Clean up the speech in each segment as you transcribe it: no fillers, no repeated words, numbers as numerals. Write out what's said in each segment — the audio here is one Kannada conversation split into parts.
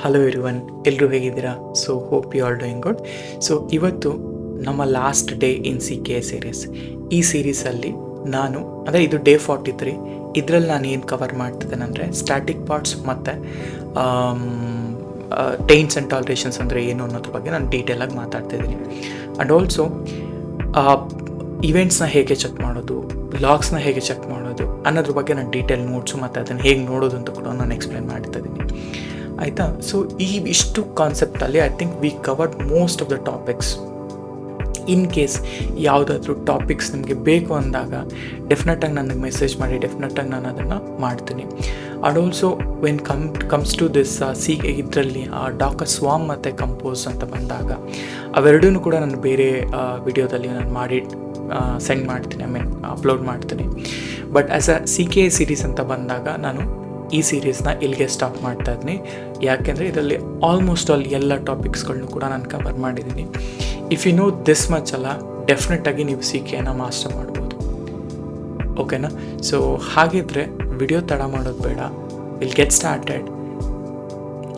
ಹಲೋ ಎವ್ರಿವನ್, ಎಲ್ಲರೂ ಹೇಗಿದ್ದೀರಾ? So hope you are doing good. So ಇವತ್ತು ನಮ್ಮ last day in CK series. ಈ ಸೀರೀಸಲ್ಲಿ ನಾನು ಅಂದರೆ ಇದು ಡೇ 43. ಇದರಲ್ಲಿ ನಾನು ಏನು ಕವರ್ ಮಾಡ್ತಿದ್ದೇನೆ ಅಂದರೆ ಸ್ಟ್ಯಾಟಿಕ್ ಪಾರ್ಟ್ಸ್ ಮತ್ತು ಟೈನ್ಸ್ ಆ್ಯಂಡ್ ಟಾಲರೇಷನ್ಸ್ ಅಂದರೆ ಏನು ಅನ್ನೋದ್ರ ಬಗ್ಗೆ ನಾನು ಡೀಟೇಲಾಗಿ ಮಾತಾಡ್ತಿದ್ದೀನಿ. ಆ್ಯಂಡ್ ಆಲ್ಸೋ ಇವೆಂಟ್ಸ್ನ ಹೇಗೆ ಚೆಕ್ ಮಾಡೋದು, ಲಾಗ್ಸ್ನ ಹೇಗೆ ಚೆಕ್ ಮಾಡೋದು ಅನ್ನೋದ್ರ ಬಗ್ಗೆ ನಾನು ಡೀಟೇಲ್ ನೋಟ್ಸು ಮತ್ತು ಅದನ್ನು ಹೇಗೆ ನೋಡೋದು ಅಂತ ಕೂಡ ನಾನು ಎಕ್ಸ್ಪ್ಲೇನ್ ಮಾಡ್ತಾಯಿದ್ದೀನಿ, ಆಯಿತಾ? ಸೊ ಇಷ್ಟು ಕಾನ್ಸೆಪ್ಟಲ್ಲಿ I think we covered most of the topics. In case ಯಾವುದಾದ್ರೂ ಟಾಪಿಕ್ಸ್ ನಿಮಗೆ ಬೇಕು ಅಂದಾಗ ಡೆಫಿನೆಟಾಗಿ ನನಗೆ ಮೆಸೇಜ್ ಮಾಡಿ, ಡೆಫಿನೆಟಾಗಿ ನಾನು ಅದನ್ನು ಮಾಡ್ತೀನಿ. And also when comes to this ಇದರಲ್ಲಿ ಡಾಕರ್ ಸ್ವಾಮ್ ಮತ್ತು ಕಂಪೋಸ್ ಅಂತ ಬಂದಾಗ ಅವೆರಡೂ ಕೂಡ ನಾನು ಬೇರೆ ವಿಡಿಯೋದಲ್ಲಿ ನಾನು ಮಾಡಿ ಸೆಂಡ್ ಮಾಡ್ತೀನಿ, ಅಪ್ಲೋಡ್ ಮಾಡ್ತೀನಿ. But as a CK series ಅಂತ ಬಂದಾಗ ನಾನು ಈ ಸೀರೀಸ್ನ ಇಲ್ಲಿಗೆ ಸ್ಟಾಪ್ ಮಾಡ್ತಾ ಇದ್ದೀನಿ. ಯಾಕೆಂದರೆ ಇದರಲ್ಲಿ ಆಲ್ಮೋಸ್ಟ್ ಆಲ್ ಎಲ್ಲ ಟಾಪಿಕ್ಸ್ಗಳನ್ನೂ ಕೂಡ ನಾನು ಕವರ್ ಮಾಡಿದ್ದೀನಿ. If you know this much ಅಲ್ಲ, ಡೆಫಿನೆಟಾಗಿ ನೀವು CKನ ಮಾಸ್ಟರ್ ಮಾಡ್ಬೋದು, ಓಕೆನಾ? ಸೊ ಹಾಗಿದ್ರೆ ವಿಡಿಯೋ ತಡ ಮಾಡೋದು ಬೇಡ, will get started.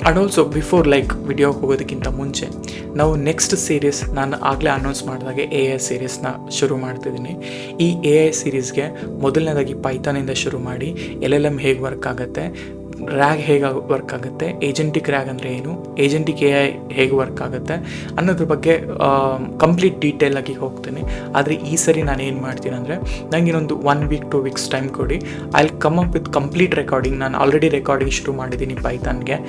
And also before ವಿಡಿಯೋಗೆ ಹೋಗೋದಕ್ಕಿಂತ ಮುಂಚೆ ನಾವು ನೆಕ್ಸ್ಟ್ ಸೀರೀಸ್ ನಾನು ಆಗಲೇ ಅನೌನ್ಸ್ ಮಾಡಿದಾಗೆ AI ಸೀರೀಸ್ನ ಶುರು ಮಾಡ್ತಿದ್ದೀನಿ. ಈ AI ಸೀರೀಸ್ಗೆ ಮೊದಲನೇದಾಗಿ ಪೈಥಾನಿಂದ ಶುರು ಮಾಡಿ LLM ಹೇಗೆ ವರ್ಕ್ ಆಗುತ್ತೆ, ರ್ಯಾಗ್ ಹೇಗೆ ವರ್ಕ್ ಆಗುತ್ತೆ, ಏಜೆಂಟಿಕ್ ರ್ಯಾಗ್ ಅಂದರೆ ಏನು, ಏಜೆಂಟಿಕ್ AI ಹೇಗೆ ವರ್ಕ್ ಆಗುತ್ತೆ ಅನ್ನೋದ್ರ ಬಗ್ಗೆ ಕಂಪ್ಲೀಟ್ ಡೀಟೇಲಾಗಿ ಹೋಗ್ತೀನಿ. ಆದರೆ ಈ ಸರಿ ನಾನು ಏನು ಮಾಡ್ತೀನಿ ಅಂದರೆ, ನನಗೆ ಇನ್ನೊಂದು 1 week 2 weeks ಟೈಮ್ ಕೊಡಿ. I will come up with complete recording. ನಾನು ಆಲ್ರೆಡಿ ರೆಕಾರ್ಡಿಂಗ್ ಶುರು ಮಾಡಿದ್ದೀನಿ ಪೈಥಾನ್ಗೆ.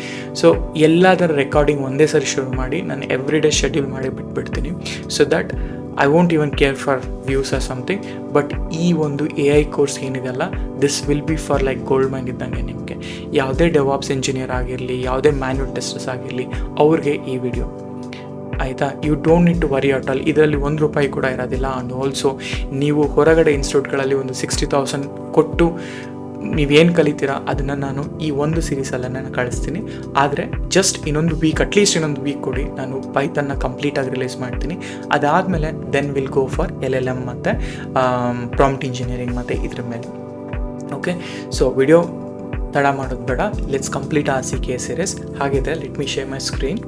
ಸೊ ಎಲ್ಲದರ ರೆಕಾರ್ಡಿಂಗ್ ಒಂದೇ ಸರಿ ಶುರು ಮಾಡಿ ನಾನು ಎವ್ರಿ ಡೇ ಶೆಡ್ಯೂಲ್ ಮಾಡಿ ಬಿಟ್ಬಿಡ್ತೀನಿ. So that I won't even care for views or something. But ಈ ಒಂದು AI ಕೋರ್ಸ್ ಏನಿದೆಲ್ಲ, this will be for gold mine ಇದ್ದಂಗೆ ನಿಮಗೆ. ಯಾವುದೇ ಡೆವಾಪ್ಸ್ ಇಂಜಿನಿಯರ್ ಆಗಿರಲಿ, ಯಾವುದೇ ಮ್ಯಾನ್ಯುವಲ್ ಟೆಸ್ಟರ್ಸ್ ಆಗಿರಲಿ, ಅವ್ರಿಗೆ ಈ ವಿಡಿಯೋ, ಆಯಿತಾ? You don't need to worry at all. ಇದರಲ್ಲಿ ₹1 ಕೂಡ ಇರೋದಿಲ್ಲ. ಆ್ಯಂಡ್ ಆಲ್ಸೋ ನೀವು ಹೊರಗಡೆ ಇನ್ಸ್ಟಿಟ್ಯೂಟ್ಗಳಲ್ಲಿ ಒಂದು 60,000 ಕೊಟ್ಟು ನೀವೇನು ಕಲಿತೀರಾ ಅದನ್ನು ನಾನು ಈ ಒಂದು ಸೀರೀಸಲ್ಲೇ ನಾನು ಕಳಿಸ್ತೀನಿ. ಆದರೆ ಜಸ್ಟ್ ಇನ್ನೊಂದು ವೀಕ್, ಅಟ್ಲೀಸ್ಟ್ ಇನ್ನೊಂದು ವೀಕ್ ಕೊಡಿ, ನಾನು ಪೈಥನ್ನ ಕಂಪ್ಲೀಟಾಗಿ ರಿಲೀಸ್ ಮಾಡ್ತೀನಿ. ಅದಾದಮೇಲೆ then will go for LLM ಮತ್ತು ಪ್ರಾಂಪ್ಟ್ ಇಂಜಿನಿಯರಿಂಗ್ ಮತ್ತು ಇದ್ರ ಮೇಲೆ, ಓಕೆ? ಸೊ ವಿಡಿಯೋ ತಡ ಮಾಡೋದು ಬೇಡ, ಲೆಟ್ಸ್ ಕಂಪ್ಲೀಟ್ ಆ CK ಸೀರೀಸ್. ಹಾಗಿದ್ರೆ let me share my screen.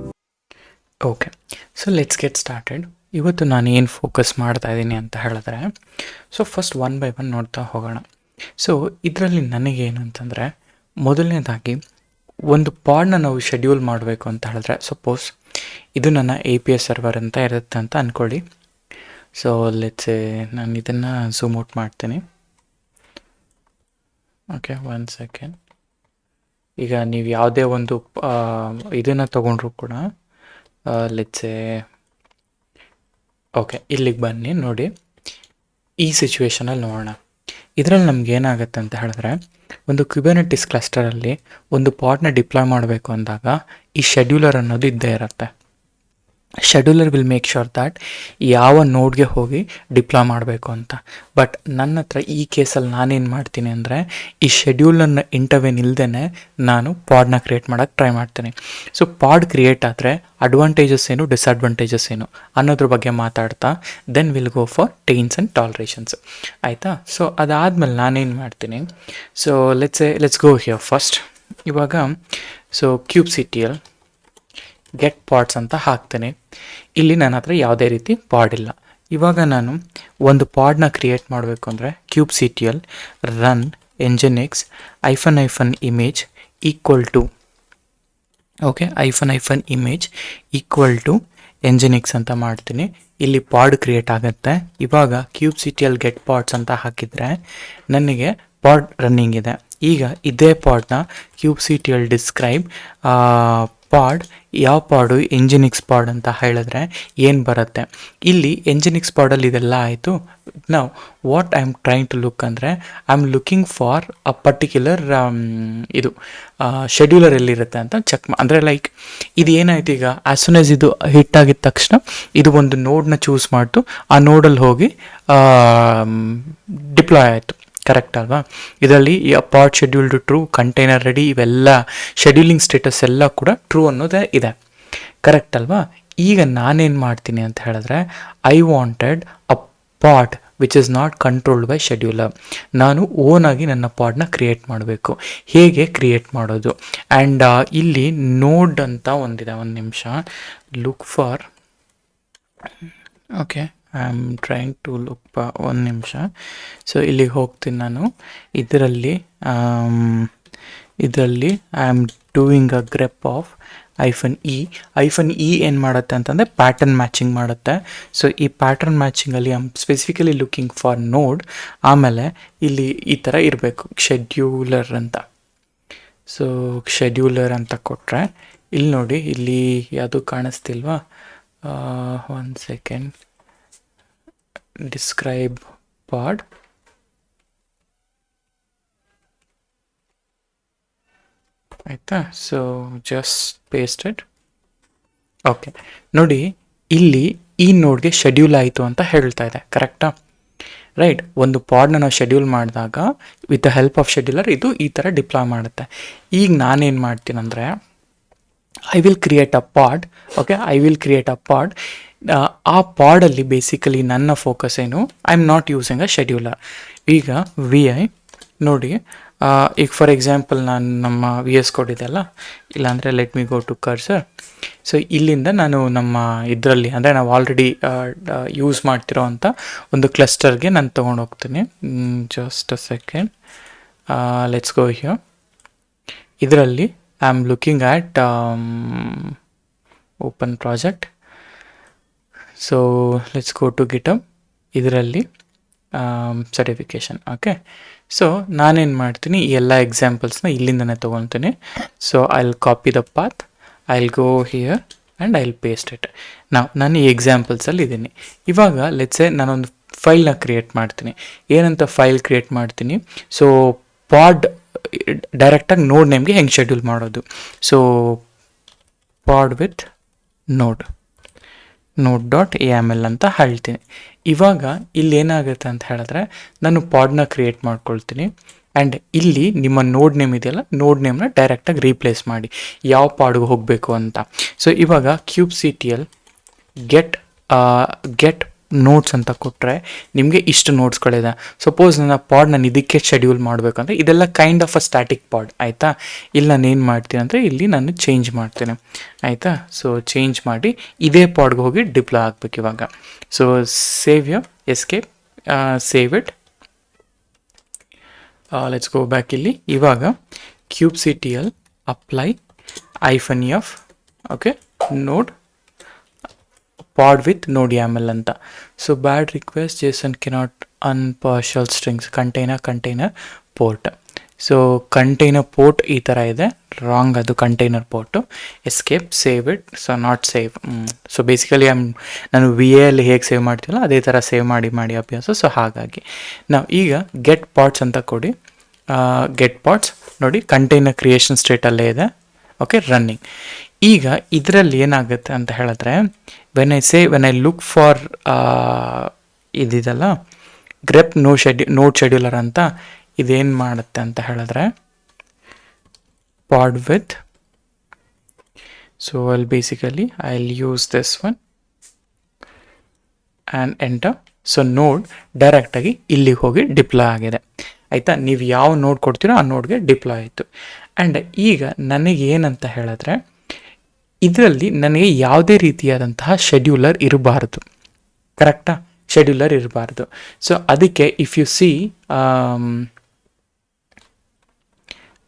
Okay, so let's get started. ಇವತ್ತು ನಾನು ಏನು ಫೋಕಸ್ ಮಾಡ್ತಾ ಇದ್ದೀನಿ ಅಂತ ಹೇಳಿದ್ರೆ, ಸೊ ಫಸ್ಟ್ 1 by 1 ನೋಡ್ತಾ ಹೋಗೋಣ. ಸೊ ಇದರಲ್ಲಿ ನನಗೇನು ಅಂತಂದರೆ, ಮೊದಲನೇದಾಗಿ ಒಂದು ಪಾಡ್ನ ನಾವು ಶೆಡ್ಯೂಲ್ ಮಾಡಬೇಕು ಅಂತ ಹೇಳಿದ್ರೆ, ಸಪೋಸ್ ಇದು ನನ್ನ API ಸರ್ವರ್ ಅಂತ ಇರುತ್ತೆ ಅಂತ ಅಂದ್ಕೊಳ್ಳಿ. ಸೊ ಲೆಟ್ಸ್ ನಾನು ಇದನ್ನು ಝೂಮ್ ಔಟ್ ಮಾಡ್ತೀನಿ. Okay, 1 second. ಈಗ ನೀವು ಯಾವುದೇ ಒಂದು ಇದನ್ನು ತೊಗೊಂಡ್ರು ಕೂಡ ಲೆಟ್ಸ್ ಓಕೆ, ಇಲ್ಲಿಗೆ ಬನ್ನಿ. ನೋಡಿ, ಈ ಸಿಚುವೇಷನಲ್ಲಿ ನೋಡೋಣ. ಇದರಲ್ಲಿ ನಮ್ಗೆ ಏನಾಗುತ್ತೆ ಅಂತ ಹೇಳಿದ್ರೆ, ಒಂದು ಕ್ಯುಬರ್ನೆಟಿಸ್ ಕ್ಲಸ್ಟರಲ್ಲಿ ಒಂದು ಪಾಡ್ನ ಡಿಪ್ಲಾಯ್ ಮಾಡಬೇಕು ಅಂದಾಗ ಈ ಶೆಡ್ಯೂಲರ್ ಅನ್ನೋದು ಇದ್ದೇ ಇರುತ್ತೆ. Scheduler will make sure that ಯಾವ ನೋಡ್ಗೆ ಹೋಗಿ ಡಿಪ್ಲಾಯ್ ಮಾಡಬೇಕು ಅಂತ. ಬಟ್ ನನ್ನ ಹತ್ರ ಈ ಕೇಸಲ್ಲಿ ನಾನೇನು ಮಾಡ್ತೀನಿ ಅಂದರೆ, ಈ ಶೆಡ್ಯೂಲರ್ನ ಇಂಟರ್ವೆನ್ ಇಲ್ಲದೇ ನಾನು ಪಾಡ್ನ ಕ್ರಿಯೇಟ್ ಮಾಡೋಕ್ಕೆ ಟ್ರೈ ಮಾಡ್ತೀನಿ. ಸೊ ಪಾಡ್ ಕ್ರಿಯೇಟ್ ಆದರೆ ಅಡ್ವಾಂಟೇಜಸ್ ಏನು, ಡಿಸ್ಅಡ್ವಾಂಟೇಜಸ್ ಏನು ಅನ್ನೋದ್ರ ಬಗ್ಗೆ ಮಾತಾಡ್ತಾ then will go for taints and tolerations, ಆಯಿತಾ? ಸೊ ಅದಾದಮೇಲೆ ನಾನೇನು ಮಾಡ್ತೀನಿ, so let's go here first. ಇವಾಗ ಸೊ kubectl ಗೆಟ್ ಪಾಡ್ಸ್ ಅಂತ ಹಾಕ್ತೇನೆ. ಇಲ್ಲಿ ನನ್ನ ಹತ್ರ ಯಾವುದೇ ರೀತಿ ಪಾಡ್ ಇಲ್ಲ. ಇವಾಗ ನಾನು ಒಂದು ಪಾಡ್ನ ಕ್ರಿಯೇಟ್ ಮಾಡಬೇಕು ಅಂದರೆ kubectl run nginx -image equal to, okay, -image equal to nginx ಅಂತ ಮಾಡ್ತೀನಿ. ಇಲ್ಲಿ ಪಾಡ್ ಕ್ರಿಯೇಟ್ ಆಗುತ್ತೆ. ಇವಾಗ kubectl ಗೆಟ್ ಪಾಡ್ಸ್ ಅಂತ ಹಾಕಿದರೆ ನನಗೆ ಪಾಡ್ ರನ್ನಿಂಗ್ ಇದೆ. ಈಗ ಇದೇ ಪಾಡ್ನ kubectl ಡಿಸ್ಕ್ರೈಬ್ ಪಾಡ್, ಯಾವ ಪಾಡು nginx ಪಾಡ್ ಅಂತ ಹೇಳಿದ್ರೆ ಏನು ಬರುತ್ತೆ. ಇಲ್ಲಿ nginx ಪಾಡಲ್ಲಿ ಇದೆಲ್ಲ ಆಯಿತು. ನಾವು what I am trying to look ಅಂದರೆ, I am looking for a particular ಇದು ಶೆಡ್ಯೂಲರ್ ಎಲ್ಲಿರುತ್ತೆ ಅಂತ ಚೆಕ್ ಅಂದರೆ ಇದು ಏನಾಯ್ತು, ಈಗ ಆ್ಯಸ್ ಸೂನ್ ಆಸ್ ಇದು ಹಿಟ್ ಆಗಿದ ತಕ್ಷಣ ಇದು ಒಂದು ನೋಡ್ನ ಚೂಸ್ ಮಾಡ್ತು, ಆ ನೋಡಲ್ಲಿ ಹೋಗಿ ಡಿಪ್ಲಾಯ್ ಆಯಿತು. ಕರೆಕ್ಟ್ ಅಲ್ವಾ? ಇದರಲ್ಲಿ ಪಾಡ್ ಶೆಡ್ಯೂಲ್ಡ್ ಟ್ರೂ, ಕಂಟೈನರ್ ರೆಡಿ, ಇವೆಲ್ಲ ಶೆಡ್ಯೂಲಿಂಗ್ ಸ್ಟೇಟಸ್ ಎಲ್ಲ ಕೂಡ ಟ್ರೂ ಅನ್ನೋದೇ ಇದೆ. ಕರೆಕ್ಟ್ ಅಲ್ವಾ? ಈಗ ನಾನೇನು ಮಾಡ್ತೀನಿ ಅಂತ ಹೇಳಿದ್ರೆ, I wanted a pod which is not controlled by scheduler. ನಾನು ಓನಾಗಿ ನನ್ನ ಪಾಡ್ನ ಕ್ರಿಯೇಟ್ ಮಾಡಬೇಕು. ಹೇಗೆ ಕ್ರಿಯೇಟ್ ಮಾಡೋದು? ಆ್ಯಂಡ್ ಇಲ್ಲಿ ನೋಡ್ ಅಂತ ಒಂದಿದೆ, ಒಂದು ನಿಮಿಷ, look for, okay, I am trying to look, ಒಂದು ನಿಮಿಷ. ಸೊ ಇಲ್ಲಿಗೆ ಹೋಗ್ತೀನಿ ನಾನು. ಇದರಲ್ಲಿ I am doing a grep of -e ಏನು ಮಾಡುತ್ತೆ ಅಂತಂದರೆ ಪ್ಯಾಟರ್ನ್ ಮ್ಯಾಚಿಂಗ್ ಮಾಡುತ್ತೆ. ಸೊ ಈ ಪ್ಯಾಟರ್ನ್ ಮ್ಯಾಚಿಂಗಲ್ಲಿ I am specifically looking for node. ಆಮೇಲೆ ಇಲ್ಲಿ ಈ ಥರ ಇರಬೇಕು, ಶೆಡ್ಯೂಲರ್ ಅಂತ. ಸೊ ಶೆಡ್ಯೂಲರ್ ಅಂತ ಕೊಟ್ಟರೆ ಇಲ್ಲಿ ನೋಡಿ, ಇಲ್ಲಿ ಯಾವುದು ಕಾಣಿಸ್ತಿಲ್ವಾ? ಒನ್ ಸೆಕೆಂಡ್, ಡಿಸ್ಕ್ರೈಬ್ ಪಾಡ್, ಆಯಿತಾ? So just pasted. ಓಕೆ, ನೋಡಿ ಇಲ್ಲಿ ಈ ನೋಡ್ಗೆ ಶೆಡ್ಯೂಲ್ ಆಯಿತು ಅಂತ ಹೇಳ್ತಾ ಇದೆ, ಕರೆಕ್ಟಾ? ರೈಟ್. ಒಂದು ಪಾಡ್ನ ನಾವು ಶೆಡ್ಯೂಲ್ ಮಾಡಿದಾಗ with the help of scheduler ಇದು ಈ ಥರ ಡಿಪ್ಲಾಯ್ ಮಾಡುತ್ತೆ. ಈಗ ನಾನೇನು ಮಾಡ್ತೀನಿ ಅಂದರೆ, I will create a pod. Okay, I will create a pod. ಆ ಪಾಡಲ್ಲಿ ಬೇಸಿಕಲಿ ನನ್ನ ಫೋಕಸ್ ಏನು, I am not using a scheduler. ಈಗ VI ನೋಡಿ, ಈಗ ಫಾರ್ ಎಕ್ಸಾಂಪಲ್ ನಾನು ನಮ್ಮ VS ಕೋಡ್ ಇದೆಯಲ್ಲ, ಇಲ್ಲಾಂದರೆ let me go to cursor. So ಇಲ್ಲಿಂದ ನಾನು ನಮ್ಮ ಇದರಲ್ಲಿ, ಅಂದರೆ ನಾವು ಆಲ್ರೆಡಿ ಯೂಸ್ ಮಾಡ್ತಿರೋ ಅಂಥ ಒಂದು ಕ್ಲಸ್ಟರ್ಗೆ ನಾನು ತೊಗೊಂಡು ಹೋಗ್ತೀನಿ. Just a second, let's go here. ಇದರಲ್ಲಿ I am looking at open project. So let's go to GitHub. ಇದರಲ್ಲಿ ಸರ್ಟಿಫಿಕೇಷನ್. ಓಕೆ, ಸೊ ನಾನೇನು ಮಾಡ್ತೀನಿ, ಈ ಎಲ್ಲ ಎಕ್ಸಾಂಪಲ್ಸ್ನ ಇಲ್ಲಿಂದನೇ ತೊಗೊತೀನಿ. So I will copy the path, I will go here and I will paste it. ನಾನು ಈ ಎಕ್ಸಾಂಪಲ್ಸಲ್ಲಿ ಇದ್ದೀನಿ. ಇವಾಗ ಲೆಟ್ಸೆ ನಾನೊಂದು ಫೈಲ್ನ ಕ್ರಿಯೇಟ್ ಮಾಡ್ತೀನಿ. ಏನಂತ ಫೈಲ್ ಕ್ರಿಯೇಟ್ ಮಾಡ್ತೀನಿ? ಸೊ ಪಾಡ್ ಡೈರೆಕ್ಟಾಗಿ ನೋಡ್ ನೇಮ್ಗೆ ಹೆಂಗೆ ಶೆಡ್ಯೂಲ್ ಮಾಡೋದು? ಸೊ ಪಾಡ್ ವಿತ್ node.aml ಅಂತ ಹೇಳ್ತೀನಿ. ಇವಾಗ ಇಲ್ಲಿ ಏನಾಗುತ್ತೆ ಅಂತ ಹೇಳಿದ್ರೆ, ನಾನು ಪಾಡ್ನ ಕ್ರಿಯೇಟ್ ಮಾಡ್ಕೊಳ್ತೀನಿ. ಆ್ಯಂಡ್ ಇಲ್ಲಿ ನಿಮ್ಮ ನೋಡ್ ನೇಮ್ ಇದೆಯಲ್ಲ, ನೋಡ್ ನೇಮ್ನ ಡೈರೆಕ್ಟಾಗಿ ರೀಪ್ಲೇಸ್ ಮಾಡಿ ಯಾವ ಪಾಡ್ಗೆ ಹೋಗಬೇಕು ಅಂತ. ಸೊ ಇವಾಗ kubectl ಗೆಟ್ ನೋಟ್ಸ್ ಅಂತ ಕೊಟ್ಟರೆ ನಿಮಗೆ ಇಷ್ಟು ನೋಟ್ಸ್ಗಳಿದೆ. ಸಪೋಸ್ ನನ್ನ ಪಾಡ್ ನಾನು ಇದಕ್ಕೆ ಶೆಡ್ಯೂಲ್ ಮಾಡಬೇಕಂದ್ರೆ ಇದೆಲ್ಲ ಕೈಂಡ್ ಆಫ್ ಅ ಸ್ಟ್ಯಾಟಿಕ್ ಪಾಡ್, ಆಯಿತಾ? ಇಲ್ಲಿ ನಾನು ಏನು ಮಾಡ್ತೀನಿ ಅಂದರೆ ಇಲ್ಲಿ ನಾನು ಚೇಂಜ್ ಮಾಡ್ತೀನಿ, ಆಯಿತಾ? ಸೊ ಚೇಂಜ್ ಮಾಡಿ ಇದೇ ಪಾಡ್ಗೆ ಹೋಗಿ ಡಿಪ್ಲಾಯ್ ಆಗಬೇಕು ಇವಾಗ. So save you, escape, save it. Let's go back. ಇಲ್ಲಿ ಇವಾಗ kubectl ಅಪ್ಲೈ -f, ಓಕೆ, ನೋಡ್ ಪಾಡ್ ವಿತ್ node.yaml ಅಂತ. ಸೊ ಬ್ಯಾಡ್ request, JSON cannot unpartial strings, container port. So container port ಈ ಥರ ಇದೆ, ರಾಂಗ್, ಅದು container port. Escape, save it. So not save. So basically ನಾನು VAಯಲ್ಲಿ ಹೇಗೆ ಸೇವ್ ಮಾಡ್ತೀವಲ್ಲ ಅದೇ ಥರ ಸೇವ್ ಮಾಡಿ ಅಭ್ಯಾಸ. ಸೊ ಹಾಗಾಗಿ ನಾವು ಈಗ ಗೆಟ್ ಪಾಡ್ಸ್ ಅಂತ ಕೊಡಿ. ಗೆಟ್ ಪಾಡ್ಸ್ ನೋಡಿ, ಕಂಟೈನರ್ ಕ್ರಿಯೇಷನ್ ಸ್ಟೇಟಲ್ಲೇ ಇದೆ. Okay, running. ಈಗ ಇದರಲ್ಲಿ ಏನಾಗುತ್ತೆ ಅಂತ ಹೇಳಿದ್ರೆ, ವೆನ್ ಐ ಲುಕ್ ಫಾರ್ ಇದಿದಲ್ಲ ಗ್ರೆಪ್ ನೋಡ್ ಶೆಡ್ಯೂಲರ್ ಅಂತ, ಇದೇನು ಮಾಡುತ್ತೆ ಅಂತ ಹೇಳಿದ್ರೆ ಪಾಡ್ ವಿತ್. ಸೊ ಅಲ್ಲಿ basically I will use this one and enter. So node ಡೈರೆಕ್ಟಾಗಿ ಇಲ್ಲಿಗೆ ಹೋಗಿ ಡಿಪ್ಲಾಯ್ ಆಗಿದೆ, ಆಯಿತಾ? ನೀವು ಯಾವ ನೋಡ್ ಕೊಡ್ತೀರೋ ಆ ನೋಡ್ಗೆ ಡಿಪ್ಲಾಯ್ ಆಯಿತು. ಆ್ಯಂಡ್ ಈಗ ನನಗೇನಂತ ಹೇಳಿದ್ರೆ, ಇದರಲ್ಲಿ ನನಗೆ ಯಾವುದೇ ರೀತಿಯಾದಂತಹ ಶೆಡ್ಯೂಲರ್ ಇರಬಾರ್ದು, ಕರೆಕ್ಟಾ? ಶೆಡ್ಯೂಲರ್ ಇರಬಾರ್ದು. ಸೊ ಅದಕ್ಕೆ if U C,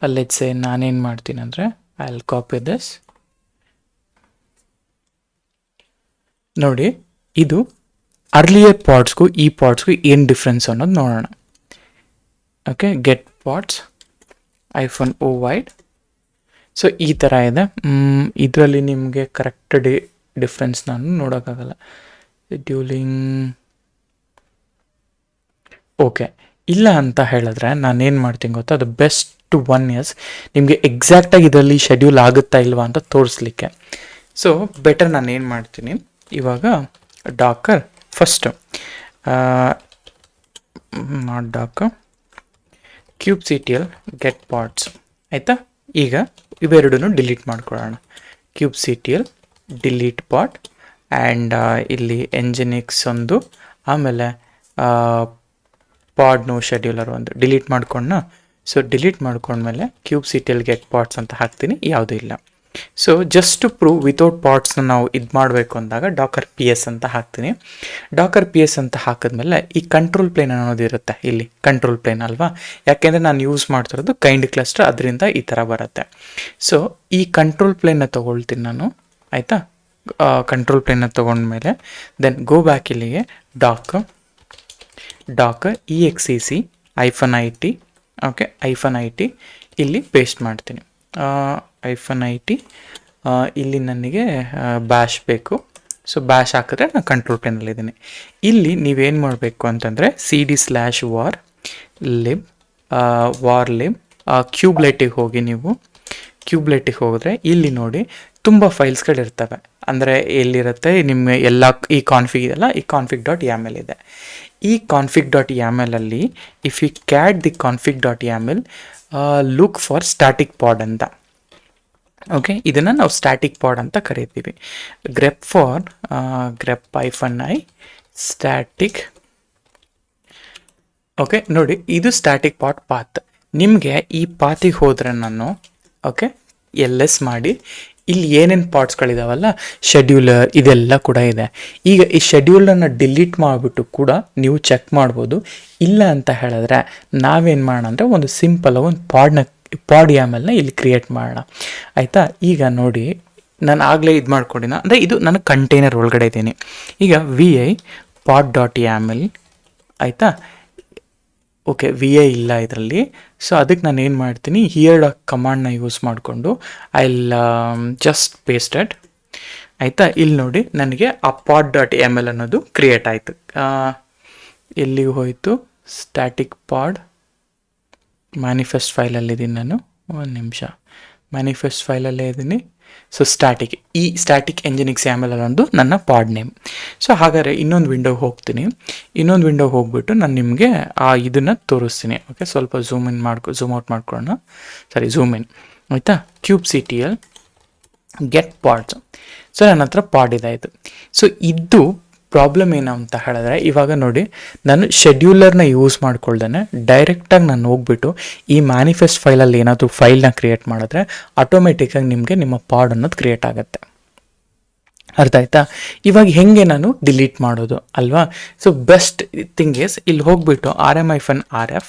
let's say ನಾನೇನು ಮಾಡ್ತೀನಿ ಅಂದರೆ, ಐ ವಿಲ್ ಕಾಪಿ ದಿಸ್. ನೋಡಿ, ಇದು ಅರ್ಲಿಯರ್ ಪಾಡ್ಸ್ಗೂ ಈ ಪಾಡ್ಸ್ಗೂ ಏನು ಡಿಫ್ರೆನ್ಸ್ ಅನ್ನೋದು ನೋಡೋಣ. Okay, get pods -o wide. So ಈ ಥರ ಇದೆ. ಇದರಲ್ಲಿ ನಿಮಗೆ ಕರೆಕ್ಟ್ ಡಿಫ್ರೆನ್ಸ್ ನಾನು ನೋಡೋಕ್ಕಾಗಲ್ಲ. ಶೆಡ್ಯೂಲಿಂಗ್ ಓಕೆ ಇಲ್ಲ ಅಂತ ಹೇಳಿದ್ರೆ ನಾನೇನು ಮಾಡ್ತೀನಿ ಗೊತ್ತಾ, ಅದು ಬೆಸ್ಟ್ ಒನ್ ಇಯರ್ಸ್ ನಿಮಗೆ ಎಕ್ಸಾಕ್ಟಾಗಿ ಇದರಲ್ಲಿ ಶೆಡ್ಯೂಲ್ ಆಗುತ್ತಾ ಇಲ್ವಾ ಅಂತ ತೋರಿಸ್ಲಿಕ್ಕೆ. ಸೊ ಬೆಟರ್ ನಾನು ಏನು ಮಾಡ್ತೀನಿ ಇವಾಗ, Docker first, not Docker, kubectl get pods, ಆಯಿತಾ? ಈಗ ಇವೆರಡೂ ಡಿಲೀಟ್ ಮಾಡ್ಕೊಳ್ಳೋಣ. kubectl ಡಿಲೀಟ್ ಪಾಡ್ ಆ್ಯಂಡ್ ಇಲ್ಲಿ Nginx ಒಂದು, ಆಮೇಲೆ ಪಾಡ್ ನೋ ಶೆಡ್ಯೂಲರ್ ಒಂದು ಡಿಲೀಟ್ ಮಾಡ್ಕೊಂಡ. ಸೊ ಡಿಲೀಟ್ ಮಾಡ್ಕೊಂಡ್ಮೇಲೆ kubectl get pods ಅಂತ ಹಾಕ್ತೀನಿ, ಯಾವುದೂ ಇಲ್ಲ. So just to prove without ಪಾಡ್ಸ್ನ ನಾವು ಇದು ಮಾಡಬೇಕು ಅಂದಾಗ ಡಾಕರ್ ಪಿ ಎಸ್ ಅಂತ ಹಾಕ್ತೀನಿ. ಡಾಕರ್ ಪಿ ಎಸ್ ಅಂತ ಹಾಕಿದ್ಮೇಲೆ ಈ ಕಂಟ್ರೋಲ್ ಪ್ಲೇನ್ ಅನ್ನೋದಿರುತ್ತೆ, ಇಲ್ಲಿ ಕಂಟ್ರೋಲ್ ಪ್ಲೇನ್ ಅಲ್ವಾ, ಯಾಕೆಂದರೆ ನಾನು ಯೂಸ್ ಮಾಡ್ತಿರೋದು ಕೈಂಡ್ ಕ್ಲಸ್ಟರ್, ಅದರಿಂದ ಈ ಥರ ಬರುತ್ತೆ. ಸೊ ಈ ಕಂಟ್ರೋಲ್ ಪ್ಲೇನ್ನ ತೊಗೊಳ್ತೀನಿ ನಾನು, ಆಯಿತಾ. ಕಂಟ್ರೋಲ್ ಪ್ಲೇನ್ನ ತೊಗೊಂಡ್ಮೇಲೆ ದೆನ್ ಗೋ ಬ್ಯಾಕ್ ಇಲ್ಲಿಗೆ dock EXEC -IT, okay -IT ಇಲ್ಲಿ ಪೇಸ್ಟ್ ಮಾಡ್ತೀನಿ. -IT ಇಲ್ಲಿ ನನಗೆ ಬ್ಯಾಶ್ ಬೇಕು. ಸೊ ಬ್ಯಾಶ್ ಹಾಕಿದ್ರೆ ನಾನು ಕಂಟ್ರೋಲ್ ಪ್ಲೇನಲ್ಲಿದ್ದೀನಿ. ಇಲ್ಲಿ ನೀವೇನು ಮಾಡಬೇಕು ಅಂತಂದರೆ cd/var lib ಕ್ಯೂಬ್ಲೆಟಿಗೆ ಹೋಗಿ, ನೀವು ಕ್ಯೂಬ್ಲೆಟಿಗೆ ಹೋದರೆ ಇಲ್ಲಿ ನೋಡಿ ತುಂಬ ಫೈಲ್ಸ್ಗಳಿರ್ತವೆ. ಅಂದರೆ ಎಲ್ಲಿರುತ್ತೆ ನಿಮ್ಮ ಎಲ್ಲ ಈ ಕಾನ್ಫಿಗ್ ಇದೆಲ್ಲ, ಈ config.yaml ಇದೆ. ಈ config.yaml if you cat the config.yaml look for static pod ಅಂತ. ಓಕೆ, ಇದನ್ನು ನಾವು ಸ್ಟ್ಯಾಟಿಕ್ ಪಾಡ್ ಅಂತ ಕರಿತೀವಿ. grep -i static. ಓಕೆ ನೋಡಿ, ಇದು ಸ್ಟ್ಯಾಟಿಕ್ ಪಾಡ್ ಪಾತ್. ನಿಮಗೆ ಈ ಪಾತಿಗೆ ಹೋದರೆ ನಾನು LS ಮಾಡಿ ಇಲ್ಲಿ ಏನೇನು ಪಾರ್ಟ್ಸ್ಗಳಿದಾವಲ್ಲ, ಶೆಡ್ಯೂಲರ್ ಇದೆಲ್ಲ ಕೂಡ ಇದೆ. ಈಗ ಈ ಶೆಡ್ಯೂಲರ್ನ ಡಿಲೀಟ್ ಮಾಡಿಬಿಟ್ಟು ಕೂಡ ನೀವು ಚೆಕ್ ಮಾಡ್ಬೋದು. ಇಲ್ಲ ಅಂತ ಹೇಳಿದ್ರೆ ನಾವೇನು ಮಾಡೋಣ ಅಂದರೆ ಒಂದು ಸಿಂಪಲ್ ಒಂದು ಪಾಡ್ YAMLನ ಇಲ್ಲಿ ಕ್ರಿಯೇಟ್ ಮಾಡೋಣ, ಆಯಿತಾ. ಈಗ ನೋಡಿ, ನಾನು ಆಗಲೇ ಇದು ಮಾಡ್ಕೊಂಡಿನ, ಅಂದರೆ ಇದು ನಾನು ಕಂಟೈನರ್ ಒಳಗಡೆ ಇದ್ದೀನಿ. ಈಗ vi pod.yaml, ಆಯಿತಾ. ಓಕೆ, vi ಇಲ್ಲ ಇದರಲ್ಲಿ. ಸೊ ಅದಕ್ಕೆ ನಾನು ಏನು ಮಾಡ್ತೀನಿ, ಹಿಯರ್ ಕಮಾಂಡ್ನ ಯೂಸ್ ಮಾಡಿಕೊಂಡು ಐ ಜಸ್ಟ್ ಪೇಸ್ಟೆಡ್, ಆಯಿತಾ. ಇಲ್ಲಿ ನೋಡಿ ನನಗೆ ಆ pod.yaml ಅನ್ನೋದು ಕ್ರಿಯೇಟ್ ಆಯಿತು. ಎಲ್ಲಿಗೆ ಹೋಯಿತು, ಸ್ಟ್ಯಾಟಿಕ್ ಪಾಡ್ ಮ್ಯಾನಿಫೆಸ್ಟ್ ಫೈಲಲ್ಲಿದ್ದೀನಿ ನಾನು. ಒಂದು ನಿಮಿಷ, ಮ್ಯಾನಿಫೆಸ್ಟ್ ಫೈಲಲ್ಲೇ ಇದ್ದೀನಿ. ಸೊ ಈ ಸ್ಟ್ಯಾಟಿಕ್ ಎಂಜಿನಿಕ್ಸ್ YAML ಅನ್ನೋದು ನನ್ನ ಪಾಡ್ ನೇಮ್. ಸೊ ಹಾಗಾದರೆ ಇನ್ನೊಂದು ವಿಂಡೋಗೆ ಹೋಗ್ತೀನಿ. ಇನ್ನೊಂದು ವಿಂಡೋಗೆ ಹೋಗ್ಬಿಟ್ಟು ನಾನು ನಿಮಗೆ ಇದನ್ನು ತೋರಿಸ್ತೀನಿ. ಓಕೆ, ಸ್ವಲ್ಪ ಝೂಮ್ ಔಟ್ ಮಾಡ್ಕೊಳ್ಳೋಣ, ಝೂಮ್ ಇನ್, ಆಯಿತಾ. Cube C T L get pods. So ನನ್ನ ಹತ್ರ ಪಾಡ್ ಇದಾಯಿತು. ಸೊ ಇದು ಪ್ರಾಬ್ಲಮ್ ಏನು ಅಂತ ಹೇಳಿದ್ರೆ, ಇವಾಗ ನೋಡಿ ನಾನು ಶೆಡ್ಯೂಲರ್ನ ಯೂಸ್ ಮಾಡ್ಕೊಳ್ದೇನೆ ಡೈರೆಕ್ಟಾಗಿ ನಾನು ಹೋಗ್ಬಿಟ್ಟು ಈ ಮ್ಯಾನಿಫೆಸ್ಟ್ ಫೈಲಲ್ಲಿ ಏನಾದರೂ ಫೈಲ್ನ ಕ್ರಿಯೇಟ್ ಮಾಡಿದ್ರೆ ಆಟೋಮೆಟಿಕ್ಕಾಗಿ ನಿಮಗೆ ನಿಮ್ಮ ಪಾಡ್ ಅನ್ನೋದು ಕ್ರಿಯೇಟ್ ಆಗುತ್ತೆ. ಅರ್ಥ ಆಯ್ತಾ? ಇವಾಗ ಹೇಗೆ ನಾನು ಡಿಲೀಟ್ ಮಾಡೋದು ಅಲ್ವಾ? ಸೊ ಬೆಸ್ಟ್ ಥಿಂಗ್ ಇಸ್ ಇಲ್ಲಿ ಹೋಗ್ಬಿಟ್ಟು rm-rf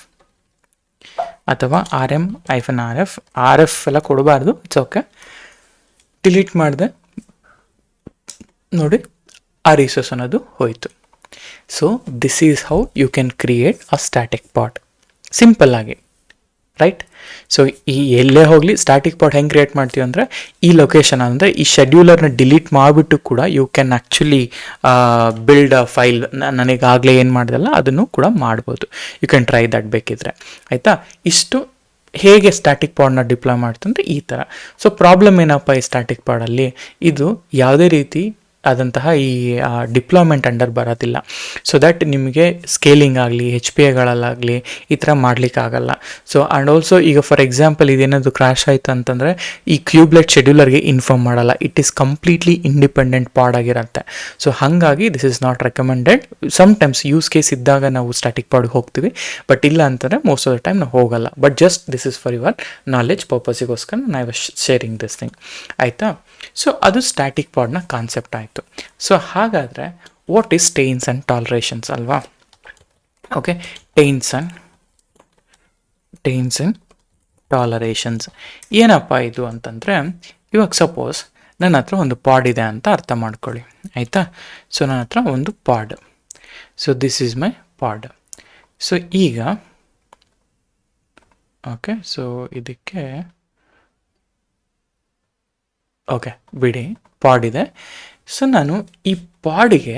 ಅಥವಾ rm-rf ಎಲ್ಲ ಕೊಡಬಾರ್ದು, ಇಟ್ಸ್ ಓಕೆ. ಡಿಲೀಟ್ ಮಾಡಿದೆ ನೋಡಿ, ಆ ರಿಸೋರ್ಸ್ ಅನ್ನೋದು ಹೋಯಿತು. So this is how you can create a static pod, simple ಆಗಿ, ರೈಟ್? ಸೊ ಈ ಎಲ್ಲೇ ಹೋಗಲಿ ಸ್ಟ್ಯಾಟಿಕ್ ಪಾಡ್ ಹೆಂಗೆ ಕ್ರಿಯೇಟ್ ಮಾಡ್ತೀವಿ ಅಂದರೆ, ಈ ಲೊಕೇಶನ್ ಅಂದರೆ ಈ ಶೆಡ್ಯೂಲರ್ನ ಡಿಲೀಟ್ ಮಾಡಿಬಿಟ್ಟು ಕೂಡ you can actually build a file. ನನಗಾಗಲೇ ಏನು ಮಾಡಿದಲ್ಲ ಅದನ್ನು ಕೂಡ ಮಾಡ್ಬೋದು. ಯು ಕ್ಯಾನ್ ಟ್ರೈ ದಟ್ ಬೇಕಿದ್ರೆ, ಆಯಿತಾ. ಇಷ್ಟು ಹೇಗೆ ಸ್ಟ್ಯಾಟಿಕ್ ಪಾಡ್ನ ಡಿಪ್ಲಾಯ್ ಮಾಡ್ತಂದರೆ ಈ ಥರ. ಸೊ ಪ್ರಾಬ್ಲಮ್ ಏನಪ್ಪ ಈ ಸ್ಟ್ಯಾಟಿಕ್ ಪಾಡಲ್ಲಿ, ಇದು ಯಾವುದೇ ರೀತಿ ಆದಂತಹ ಈ ಡಿಪ್ಲಾಯ್ಮೆಂಟ್ ಅಂಡರ್ ಬರೋದಿಲ್ಲ. ಸೊ ದ್ಯಾಟ್ ನಿಮಗೆ ಸ್ಕೇಲಿಂಗ್ ಆಗಲಿ HPAಗಳಲ್ಲಾಗಲಿ ಈ ಥರ ಮಾಡಲಿಕ್ಕಾಗಲ್ಲ. ಸೊ ಆ್ಯಂಡ್ ಆಲ್ಸೋ ಈಗ ಫಾರ್ ಎಕ್ಸಾಂಪಲ್ ಇದೇನಾದರೂ ಕ್ರ್ಯಾಶ್ ಆಯಿತು ಅಂತಂದರೆ ಈ ಕ್ಯೂಬ್ಲೆಟ್ ಶೆಡ್ಯೂಲರ್ಗೆ ಇನ್ಫಾರ್ಮ್ ಮಾಡಲ್ಲ. ಇಟ್ ಈಸ್ ಕಂಪ್ಲೀಟ್ಲಿ ಇಂಡಿಪೆಂಡೆಂಟ್ ಪಾಡ್ ಆಗಿರುತ್ತೆ. ಸೊ ಹಾಗಾಗಿ this is not recommended. Sometimes use case ಇದ್ದಾಗ ನಾವು ಸ್ಟ್ಯಾಟಿಕ್ ಪಾಡ್ಗೆ ಹೋಗ್ತೀವಿ, ಬಟ್ ಇಲ್ಲ ಅಂತಂದರೆ ಮೋಸ್ಟ್ ಆಫ್ ದ ಟೈಮ್ ನಾವು ಹೋಗಲ್ಲ. But just this is for your knowledge ಪರ್ಪಸಿಗೋಸ್ಕರ I was sharing this thing, ಆಯಿತಾ. ಸೊ ಅದು ಸ್ಟ್ಯಾಟಿಕ್ ಪಾಡ್ನ ಕಾನ್ಸೆಪ್ಟ್ ಆಯಿತು. ಸೊ ಹಾಗಾದರೆ what is taints and tolerations ಅಲ್ವಾ? ಓಕೆ, ಟೈನ್ಸ್ ಆ್ಯಂಡ್ ಟಾಲರೇಷನ್ಸ್ ಏನಪ್ಪ ಇದು ಅಂತಂದರೆ, ಇವಾಗ ಸಪೋಸ್ ನನ್ನ ಹತ್ರ ಒಂದು ಪಾಡ್ ಇದೆ ಅಂತ ಅರ್ಥ ಮಾಡ್ಕೊಳ್ಳಿ, ಆಯಿತಾ. ಸೊ ನನ್ನ ಹತ್ರ ಒಂದು pod, so this is my pod. So ಈಗ ಓಕೆ, ಸೊ ಇದಕ್ಕೆ ಓಕೆ ಬಿಡಿ, ಪಾಡ್ ಇದೆ. ಸೊ ನಾನು ಈ ಪಾಡಿಗೆ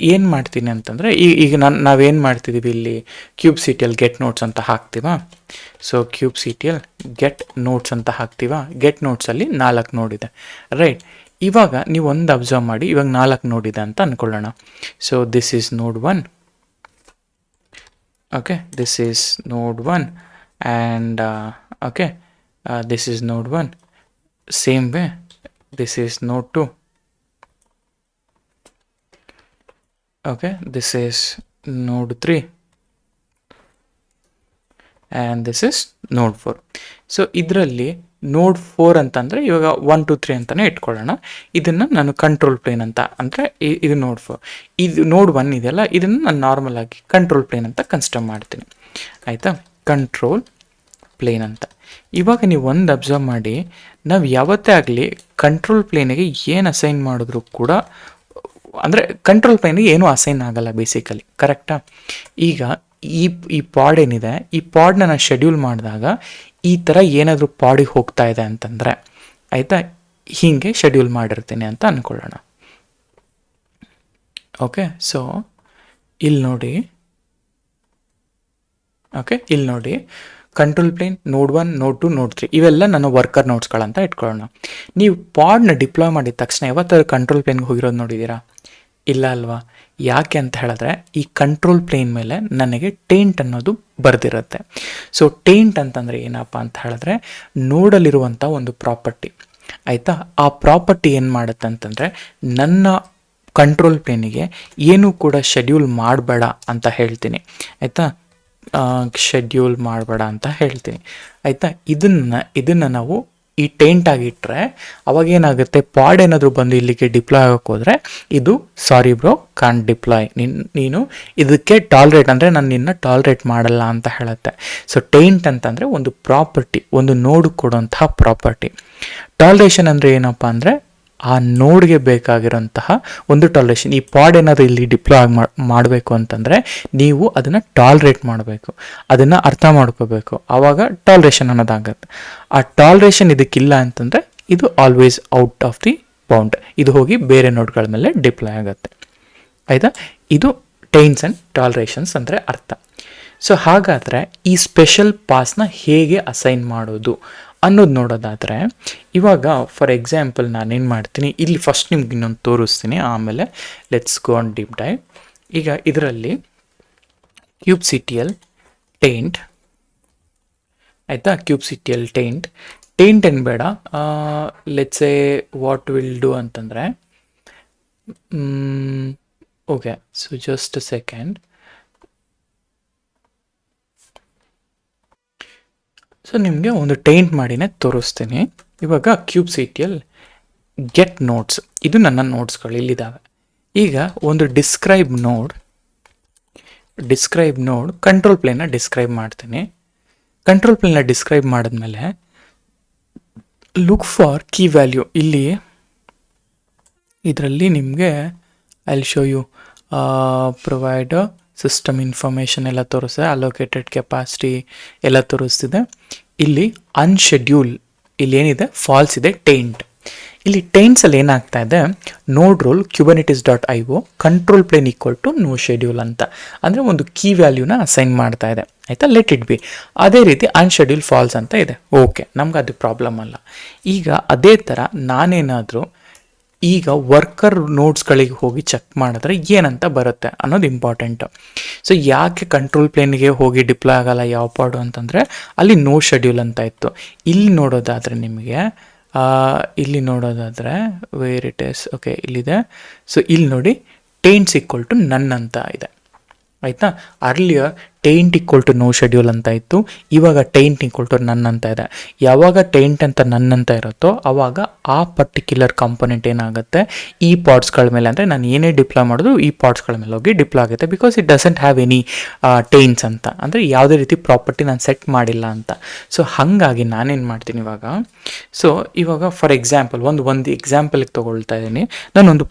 ಏನು ಮಾಡ್ತೀನಿ ಅಂತಂದರೆ, ಈಗ ನಾವೇನು ಮಾಡ್ತಿದ್ದೀವಿ ಇಲ್ಲಿ kubectl get nodes ಅಂತ ಹಾಕ್ತೀವಾ. So kubectl get nodes ಅಂತ ಹಾಕ್ತೀವಾ. ಗೆಟ್ ನೋಟ್ಸಲ್ಲಿ 4 ನೋಡಿದೆ, ರೈಟ್? ಇವಾಗ ನೀವು ಒಂದು ಅಬ್ಸರ್ವ್ ಮಾಡಿ, ಇವಾಗ 4 ನೋಡಿದೆ ಅಂತ ಅಂದ್ಕೊಳ್ಳೋಣ. ಸೊ ದಿಸ್ ಈಸ್ ನೋಡ್ 1, ಓಕೆ, ದಿಸ್ ಈಸ್ ನೋಡ್ 1 ಆ್ಯಂಡ್ ಓಕೆ, ದಿಸ್ ಈಸ್ ನೋಡ್ 1. Same way this is node 2, okay, this is node 3 and this is node 4. So ಇದರಲ್ಲಿ ನೋಡ್ 4 ಅಂತಂದರೆ ಇವಾಗ 1 2 3 ಅಂತಲೇ ಇಟ್ಕೊಳ್ಳೋಣ. ಇದನ್ನು ನಾನು ಕಂಟ್ರೋಲ್ ಪ್ಲೇನ್ ಅಂತ, ಅಂದರೆ ಇದು ನೋಡ್ 4, ಇದು ನೋಡ್ 1 ಇದೆಯಲ್ಲ, ಇದನ್ನು ನಾನು ನಾರ್ಮಲ್ ಆಗಿ ಕಂಟ್ರೋಲ್ ಪ್ಲೇನ್ ಅಂತ ಕನ್ಸಿಡರ್ ಮಾಡ್ತೀನಿ. ಆಯಿತಾ, ಕಂಟ್ರೋಲ್ ಪ್ಲೇನ್ ಅಂತ. ಇವಾಗ ನೀವು ಒಂದು ಅಬ್ಸರ್ವ್ ಮಾಡಿ, ನಾವು ಯಾವತ್ತೇ ಆಗಲಿ ಕಂಟ್ರೋಲ್ ಪ್ಲೇನಿಗೆ ಏನು ಅಸೈನ್ ಮಾಡಿದ್ರು ಕೂಡ, ಅಂದರೆ ಕಂಟ್ರೋಲ್ ಪ್ಲೇನಿಗೆ ಏನೂ ಅಸೈನ್ ಆಗಲ್ಲ ಬೇಸಿಕಲಿ, ಕರೆಕ್ಟಾ? ಈಗ ಈ ಪಾಡ್ ಏನಿದೆ, ಈ ಪಾಡ್ನ ನಾನು ಶೆಡ್ಯೂಲ್ ಮಾಡಿದಾಗ ಈ ಥರ ಏನಾದರೂ ಪಾಡಿಗೆ ಹೋಗ್ತಾ ಇದೆ ಅಂತಂದರೆ, ಆಯಿತಾ, ಹೀಗೆ ಶೆಡ್ಯೂಲ್ ಮಾಡಿರ್ತೀನಿ ಅಂತ ಅಂದ್ಕೊಳ್ಳೋಣ. ಓಕೆ, ಸೊ ಇಲ್ಲಿ ನೋಡಿ, ಓಕೆ ಇಲ್ಲಿ ನೋಡಿ, ಕಂಟ್ರೋಲ್ ಪ್ಲೇನ್ ನೋಡ್ 1 ನೋಡ್ 2 ನೋಡ್ 3 ಇವೆಲ್ಲ ನನ್ನ ವರ್ಕರ್ ನೋಟ್ಸ್ಗಳಂತ ಇಟ್ಕೊಳ್ಳೋಣ. ನೀವು ಪಾಡ್ನ ಡಿಪ್ಲಾಯ್ ಮಾಡಿದ ತಕ್ಷಣ ಯಾವತ್ತಾದ್ರೂ ಕಂಟ್ರೋಲ್ ಪ್ಲೇನ್ಗೆ ಹೋಗಿರೋದು ನೋಡಿದ್ದೀರಾ? ಇಲ್ಲ ಅಲ್ವಾ? ಯಾಕೆ ಅಂತ ಹೇಳಿದ್ರೆ, ಈ ಕಂಟ್ರೋಲ್ ಪ್ಲೇನ್ ಮೇಲೆ ನನಗೆ ಟೇಂಟ್ ಅನ್ನೋದು ಬರೆದಿರುತ್ತೆ. ಸೊ ಟೇಂಟ್ ಅಂತಂದರೆ ಏನಪ್ಪ ಅಂತ ಹೇಳಿದ್ರೆ, ನೋಡಲಿರುವಂಥ ಒಂದು ಪ್ರಾಪರ್ಟಿ. ಆಯಿತಾ, ಆ ಪ್ರಾಪರ್ಟಿ ಏನು ಮಾಡುತ್ತೆ ಅಂತಂದರೆ, ನನ್ನ ಕಂಟ್ರೋಲ್ ಪ್ಲೇನಿಗೆ ಏನೂ ಕೂಡ ಶೆಡ್ಯೂಲ್ ಮಾಡಬೇಡ ಅಂತ ಹೇಳ್ತೀನಿ. ಆಯಿತಾ, ಶೆಡ್ಯೂಲ್ ಮಾಡಬೇಡ ಅಂತ ಹೇಳ್ತೀನಿ. ಆಯಿತಾ, ಇದನ್ನು ನಾವು ಈ ಟೇಂಟ್ ಆಗಿಟ್ಟರೆ ಅವಾಗ ಏನಾಗುತ್ತೆ, ಪಾಡ್ ಏನಾದರೂ ಬಂದು ಇಲ್ಲಿಗೆ ಡಿಪ್ಲಾಯ್ ಆಗೋಕ್ಕೆ ಹೋದರೆ ಇದು ಸಾರಿ ಬ್ರೋ ಕಾಂಟ್ ಡಿಪ್ಲಾಯ್, ನೀನು ಇದಕ್ಕೆ ಟಾಲ್ರೇಟ್, ಅಂದರೆ ನಾನು ನಿನ್ನ ಟಾಲ್ರೇಟ್ ಮಾಡಲ್ಲ ಅಂತ ಹೇಳುತ್ತೆ. ಸೊ ಟೇಂಟ್ ಅಂತಂದರೆ ಒಂದು ಪ್ರಾಪರ್ಟಿ, ಒಂದು ನೋಡು ಕೊಡುವಂತಹ ಪ್ರಾಪರ್ಟಿ. ಟಾಲ್ರೇಷನ್ ಅಂದರೆ ಏನಪ್ಪ ಅಂದರೆ, ಆ ನೋಡ್ಗೆ ಬೇಕಾಗಿರೋಂತಹ ಒಂದು ಟಾಲ್ರೇಷನ್. ಈ ಪಾಡ್ ಏನಾದರೂ ಇಲ್ಲಿ ಡಿಪ್ಲಾಯ್ ಮಾಡಬೇಕು ಅಂತಂದರೆ ನೀವು ಅದನ್ನು ಟಾಲ್ರೇಟ್ ಮಾಡಬೇಕು, ಅದನ್ನು ಅರ್ಥ ಮಾಡ್ಕೋಬೇಕು, ಆವಾಗ ಟಾಲ್ರೇಷನ್ ಅನ್ನೋದಾಗತ್ತೆ. ಆ ಟಾಲ್ರೇಷನ್ ಇದಕ್ಕಿಲ್ಲ ಅಂತಂದರೆ ಇದು always out of the bound, ಇದು ಹೋಗಿ ಬೇರೆ ನೋಡ್ಗಳ ಮೇಲೆ ಡಿಪ್ಲಾಯ್ ಆಗುತ್ತೆ. ಆಯಿತಾ, ಇದು ಟೈನ್ಸ್ ಆ್ಯಂಡ್ ಟಾಲ್ರೇಷನ್ಸ್ ಅಂದರೆ ಅರ್ಥ. ಸೊ ಹಾಗಾದರೆ ಈ ಸ್ಪೆಷಲ್ ಪಾಸ್ನ ಹೇಗೆ ಅಸೈನ್ ಮಾಡೋದು ಅನ್ನೋದು ನೋಡೋದಾದರೆ, ಇವಾಗ ಫಾರ್ ಎಕ್ಸಾಂಪಲ್ ನಾನೇನು ಮಾಡ್ತೀನಿ, ಇಲ್ಲಿ ಫಸ್ಟ್ ನಿಮ್ಗೆ ಇನ್ನೊಂದು ತೋರಿಸ್ತೀನಿ, ಆಮೇಲೆ let's go on deep dive. ಈಗ ಇದರಲ್ಲಿ kubectl ಟೇಂಟ್, ಆಯಿತಾ, kubectl ಟೇಂಟ್ ಏನು ಬೇಡ, let's a what will do ಅಂತಂದರೆ, okay, so just a second. So ನಿಮಗೆ ಒಂದು ಟೇಂಟ್ ಮಾಡಿನೇ ತೋರಿಸ್ತೀನಿ. ಇವಾಗ kubectl ಗೆಟ್ ನೋಟ್ಸ್, ಇದು ನನ್ನ ನೋಟ್ಸ್ಗಳು ಇಲ್ಲಿದ್ದಾವೆ. ಈಗ ಒಂದು ಡಿಸ್ಕ್ರೈಬ್ ನೋಡ್ ಕಂಟ್ರೋಲ್ ಪ್ಲೇನ್ನ ಡಿಸ್ಕ್ರೈಬ್ ಮಾಡ್ತೀನಿ. ಕಂಟ್ರೋಲ್ ಪ್ಲೇನ್ನ ಡಿಸ್ಕ್ರೈಬ್ ಮಾಡಿದ್ಮೇಲೆ ಲುಕ್ ಫಾರ್ ಕೀ ವ್ಯಾಲ್ಯೂ. ಇಲ್ಲಿ ಇದರಲ್ಲಿ ನಿಮಗೆ I will show you provide system information ಎಲ್ಲ ತೋರಿಸ್ತಿದೆ, ಅಲೋಕೇಟೆಡ್ ಕೆಪಾಸಿಟಿ ಎಲ್ಲ ತೋರಿಸ್ತಿದೆ. ಇಲ್ಲಿ ಅನ್ಶೆಡ್ಯೂಲ್, ಇಲ್ಲಿ ಏನಿದೆ ಫಾಲ್ಸ್ ಇದೆ, ಟೇಂಟ್. ಇಲ್ಲಿ ಟೇಂಟ್ಸಲ್ಲಿ ಏನಾಗ್ತಾ ಇದೆ, node role kubernetes.io control plane equal to no schedule ಅಂತ, ಅಂದರೆ ಒಂದು ಕೀ ವ್ಯಾಲ್ಯೂನ ಅಸೈನ್ ಮಾಡ್ತಾ ಇದೆ. ಆಯಿತಾ, ಲೆಟ್ ಇಟ್ ಬಿ. ಅದೇ ರೀತಿ ಅನ್ಶೆಡ್ಯೂಲ್ ಫಾಲ್ಸ್ ಅಂತ ಇದೆ. ಓಕೆ, ನಮ್ಗೆ ಅದು ಪ್ರಾಬ್ಲಮ್ ಅಲ್ಲ. ಈಗ ಅದೇ ಥರ ನಾನೇನಾದರೂ ಈಗ ವರ್ಕರ್ ನೋಟ್ಸ್ಗಳಿಗೆ ಹೋಗಿ ಚೆಕ್ ಮಾಡಿದ್ರೆ ಏನಂತ ಬರುತ್ತೆ ಅನ್ನೋದು ಇಂಪಾರ್ಟೆಂಟು. ಸೊ ಯಾಕೆ ಕಂಟ್ರೋಲ್ ಪ್ಲೇನ್ಗೆ ಹೋಗಿ ಡಿಪ್ಲಾಯ್ ಆಗಲ್ಲ ಯಾವ ಪಾಡು ಅಂತಂದರೆ, ಅಲ್ಲಿ ನೋ ಶೆಡ್ಯೂಲ್ ಅಂತ ಇತ್ತು. ಇಲ್ಲಿ ನೋಡೋದಾದರೆ ನಿಮಗೆ ವೇರ್ ಇಟ್ ಇಸ್, ಓಕೆ ಇಲ್ಲಿದೆ. ಸೊ ಇಲ್ಲಿ ನೋಡಿ, ಟೇಂಟ್ಸ್ ಈಕ್ವಲ್ ಟು ನನ್ ಅಂತ ಇದೆ. ಆಯಿತಾ, earlier taint equal to no schedule ಅಂತ ಇತ್ತು, ಇವಾಗ ಟೇಂಟ್ ಈಕ್ವಲ್ ಟು ನನ್ ಅಂತ ಇದೆ. ಯಾವಾಗ ಟೇಂಟ್ ಅಂತ ನನ್ ಅಂತ ಇರುತ್ತೋ ಆವಾಗ ಆ ಪರ್ಟಿಕ್ಯುಲರ್ ಕಾಂಪೊನೆಂಟ್ ಏನಾಗುತ್ತೆ, ಈ ಪಾಡ್ಸ್ಗಳ ಮೇಲೆ, ಅಂದರೆ ನಾನು ಏನೇ ಡಿಪ್ಲಾಯ್ ಮಾಡೋದು ಈ ಪಾಡ್ಸ್ಗಳ ಮೇಲೆ ಹೋಗಿ ಡಿಪ್ಲಾಯ್ ಆಗುತ್ತೆ. Because it doesn't have any taints ಅಂತ, ಅಂದರೆ ಯಾವುದೇ ರೀತಿ ಪ್ರಾಪರ್ಟಿ ನಾನು ಸೆಟ್ ಮಾಡಿಲ್ಲ ಅಂತ. ಸೊ ಹಾಗಾಗಿ ನಾನೇನು ಮಾಡ್ತೀನಿ ಇವಾಗ ಫಾರ್ ಎಕ್ಸಾಂಪಲ್ ಒಂದು ಎಕ್ಸಾಂಪಲ್ಗೆ ತೊಗೊಳ್ತಾ ಇದ್ದೀನಿ. ನಾನೊಂದು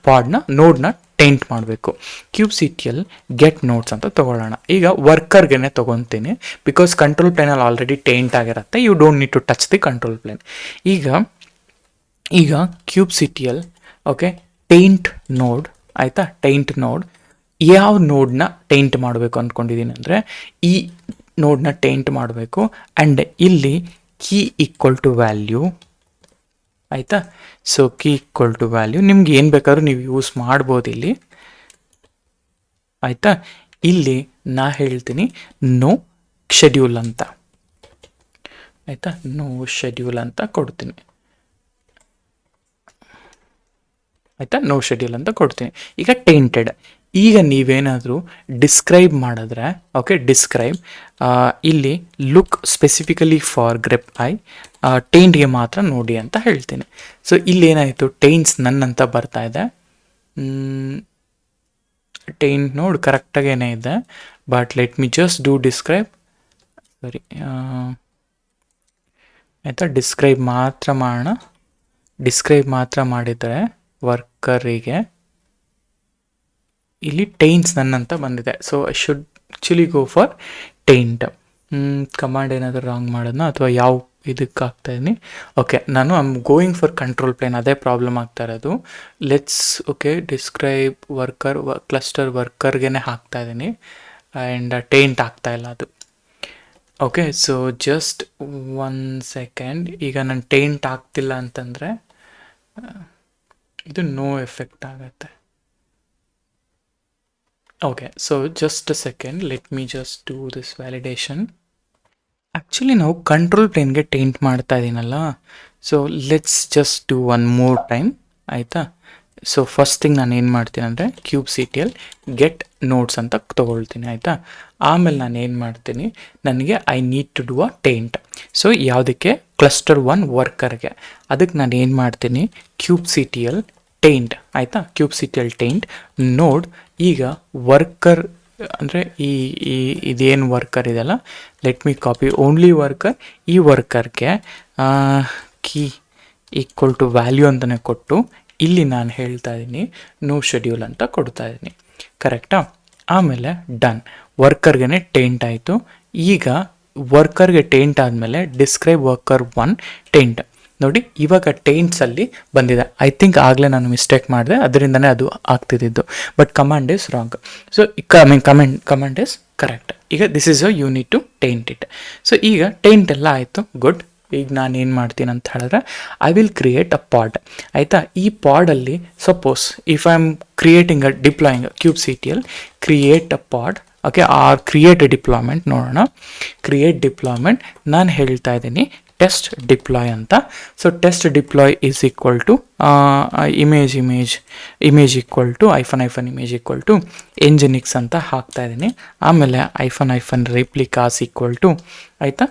ನೋಡ್ನ ಟೇಂಟ್ ಮಾಡಬೇಕು. kubectl ಗೆಟ್ ನೋಟ್ಸ್ ಅಂತ ತೊಗೊಳ್ಳೋಣ. ಈಗ ವರ್ಕರ್ಗೆ ತೊಗೊತೀನಿ, ಬಿಕಾಸ್ ಕಂಟ್ರೋಲ್ ಪ್ಲೇನಲ್ಲಿ ಆಲ್ರೆಡಿ ಟೇಂಟ್ ಆಗಿರುತ್ತೆ, you don't need to touch the control plane. ಈಗ kubectl ಓಕೆ ಟೇಂಟ್ ನೋಡ್, ಆಯಿತಾ, ಟೇಂಟ್ ನೋಡ್ ಯಾವ ನೋಡ್ನ ಟೇಂಟ್ ಮಾಡಬೇಕು ಅಂದ್ಕೊಂಡಿದ್ದೀನಿ ಅಂದರೆ, ಈ ನೋಡ್ನ ಟೇಂಟ್ ಮಾಡಬೇಕು. ಆ್ಯಂಡ್ ಇಲ್ಲಿ ಕೀ ಈಕ್ವಲ್ ಟು ವ್ಯಾಲ್ಯೂ, ಆಯಿತಾ. So key equal to value ನಿಮ್ಗೆ ಏನು ಬೇಕಾದ್ರೂ ನೀವು ಯೂಸ್ ಮಾಡ್ಬೋದು ಇಲ್ಲಿ, ಆಯಿತಾ. ಇಲ್ಲಿ ನಾ ಹೇಳ್ತೀನಿ ನೋ ಶೆಡ್ಯೂಲ್ ಅಂತ, ಆಯಿತಾ, ನೋ ಶೆಡ್ಯೂಲ್ ಅಂತ ಕೊಡ್ತೀನಿ, ಆಯಿತಾ, ನೋ ಶೆಡ್ಯೂಲ್ ಅಂತ ಕೊಡ್ತೀನಿ. ಈಗ ಟೇಂಟೆಡ್ ಈಗ ನೀವೇನಾದರೂ ಡಿಸ್ಕ್ರೈಬ್ ಮಾಡಿದ್ರೆ, ಓಕೆ, ಡಿಸ್ಕ್ರೈಬ್ ಇಲ್ಲಿ look specifically for grep I, ಟೈಂಟ್ಗೆ ಮಾತ್ರ ನೋಡಿ ಅಂತ ಹೇಳ್ತೀನಿ. ಸೊ ಇಲ್ಲೇನಾಯಿತು, ಟೈಂಟ್ಸ್ ನನ್ನಂತ ಬರ್ತಾ ಇದೆ. ಟೈಂಟ್ ನೋಡ್ ಕರೆಕ್ಟಾಗೇನೇ ಇದೆ, but let me just do describe. ಸರಿ, ಆಯಿತಾ, ಡಿಸ್ಕ್ರೈಬ್ ಮಾತ್ರ ಮಾಡೋಣ. ಡಿಸ್ಕ್ರೈಬ್ ಮಾತ್ರ ಮಾಡಿದರೆ ವರ್ಕರಿಗೆ ಇಲ್ಲಿ ಟೈಂಟ್ಸ್ ನನ್ನಂತ ಬಂದಿದೆ. So I should actually go for taint. Command ಏನಾದರೂ ರಾಂಗ್ ಮಾಡೋದನ್ನ ಅಥವಾ ಯಾವ ಇದಕ್ಕೆ ಹಾಕ್ತಾಯಿದ್ದೀನಿ. ಓಕೆ, ನಾನು I am going for control plane, ಅದೇ ಪ್ರಾಬ್ಲಮ್ ಆಗ್ತಾ ಇರೋದು. Let's okay describe worker cluster ವರ್ಕರ್ಗೆ ಹಾಕ್ತಾ ಇದ್ದೀನಿ ಆ್ಯಂಡ್ ಟೈಂಟ್ ಆಗ್ತಾಯಿಲ್ಲ ಅದು. Okay, so just 1 second. ಈಗ ನಾನು ಟೈಂಟ್ ಆಗ್ತಿಲ್ಲ ಅಂತಂದರೆ ಇದು ನೋ ಎಫೆಕ್ಟ್ ಆಗುತ್ತೆ. Okay, so just a second, let me just do this validation. Actually ನಾವು ಕಂಟ್ರೋಲ್ ಪ್ಲೇನ್ಗೆ ಟೈಂಟ್ ಮಾಡ್ತಾ ಇದ್ದೀನಲ್ಲ, so let's just do one more time, ಆಯಿತಾ. ಸೊ ಫಸ್ಟ್ ಥಿಂಗ್ ನಾನು ಏನು ಮಾಡ್ತೀನಿ ಅಂದರೆ ಕ್ಯೂಬ್ಸಿಟಿಯಲ್ಲಿ ಗೆಟ್ ನೋಟ್ಸ್ ಅಂತ ತೊಗೊಳ್ತೀನಿ, ಆಯಿತಾ. ಆಮೇಲೆ ನಾನು ಏನು ಮಾಡ್ತೀನಿ, ನನಗೆ I need to do a taint. So ಯಾವುದಕ್ಕೆ, ಕ್ಲಸ್ಟರ್ 1 ವರ್ಕರ್ಗೆ. ಅದಕ್ಕೆ ನಾನು ಏನು ಮಾಡ್ತೀನಿ, ಕ್ಯೂಬ್ಸಿಟಿಯಲ್ಲಿ ಟೈಂಟ್, ಆಯಿತಾ. ಕ್ಯೂಬ್ಸಿಟಿಯಲ್ಲಿ ಟೈಂಟ್ ನೋಡ್. ಈಗ ವರ್ಕರ್ ಅಂದರೆ ಇದೇನು ವರ್ಕರ್ ಇದೆಲ್ಲ, let me copy only worker. ಈ ವರ್ಕರ್ಗೆ ಕೀ ಈಕ್ವಲ್ ಟು ವ್ಯಾಲ್ಯೂ ಅಂತಲೇ ಕೊಟ್ಟು ಇಲ್ಲಿ ನಾನು ಹೇಳ್ತಾ ಇದ್ದೀನಿ ನೋ ಶೆಡ್ಯೂಲ್ ಅಂತ ಕೊಡ್ತಾ ಇದ್ದೀನಿ, ಕರೆಕ್ಟಾ. ಆಮೇಲೆ ಡನ್, ವರ್ಕರ್ಗೆ ಟೈಂಟ್ ಆಯಿತು. ಈಗ ವರ್ಕರ್ಗೆ ಟೈಂಟ್ ಆದಮೇಲೆ ಡಿಸ್ಕ್ರೈಬ್ ವರ್ಕರ್ 1 ಟೈಂಟ್. ನೋಡಿ ಇವಾಗ ಟೈಂಟ್ಸಲ್ಲಿ ಬಂದಿದೆ. ಐ ಥಿಂಕ್ ಆಗಲೇ ನಾನು ಮಿಸ್ಟೇಕ್ ಮಾಡಿದೆ, ಅದರಿಂದನೇ ಅದು ಆಗ್ತಿದ್ದು. But command is wrong. So command is correct. ಈಗ this is a you need to taint it. So ಈಗ ಟೈಂಟ್ ಎಲ್ಲ ಆಯಿತು, ಗುಡ್. ಈಗ ನಾನು ಏನು ಮಾಡ್ತೀನಿ ಅಂತ ಹೇಳಿದ್ರೆ I will create a pod, ಆಯಿತಾ. ಈ ಪಾಡಲ್ಲಿ suppose if I am creating deploying ಕ್ಯೂಬ್ಸಿಟಿಯಲ್ಲಿ create a pod, okay, or create a deployment. ನೋಡೋಣ, ಕ್ರಿಯೇಟ್ ಡಿಪ್ಲಾಯ್ಮೆಂಟ್ ನಾನು ಹೇಳ್ತಾ ಇದ್ದೀನಿ ಟೆಸ್ಟ್ ಡಿಪ್ಲಾಯ್ ಅಂತ. So test deploy is equal to image equal to hyphen image equal to nginx ಅಂತ ಹಾಕ್ತಾ ಇದ್ದೀನಿ. ಆಮೇಲೆ ಐಫನ್ ರಿಪ್ಲಿಕಾಸ್ ಈಕ್ವಲ್ ಟು, ಆಯಿತಾ,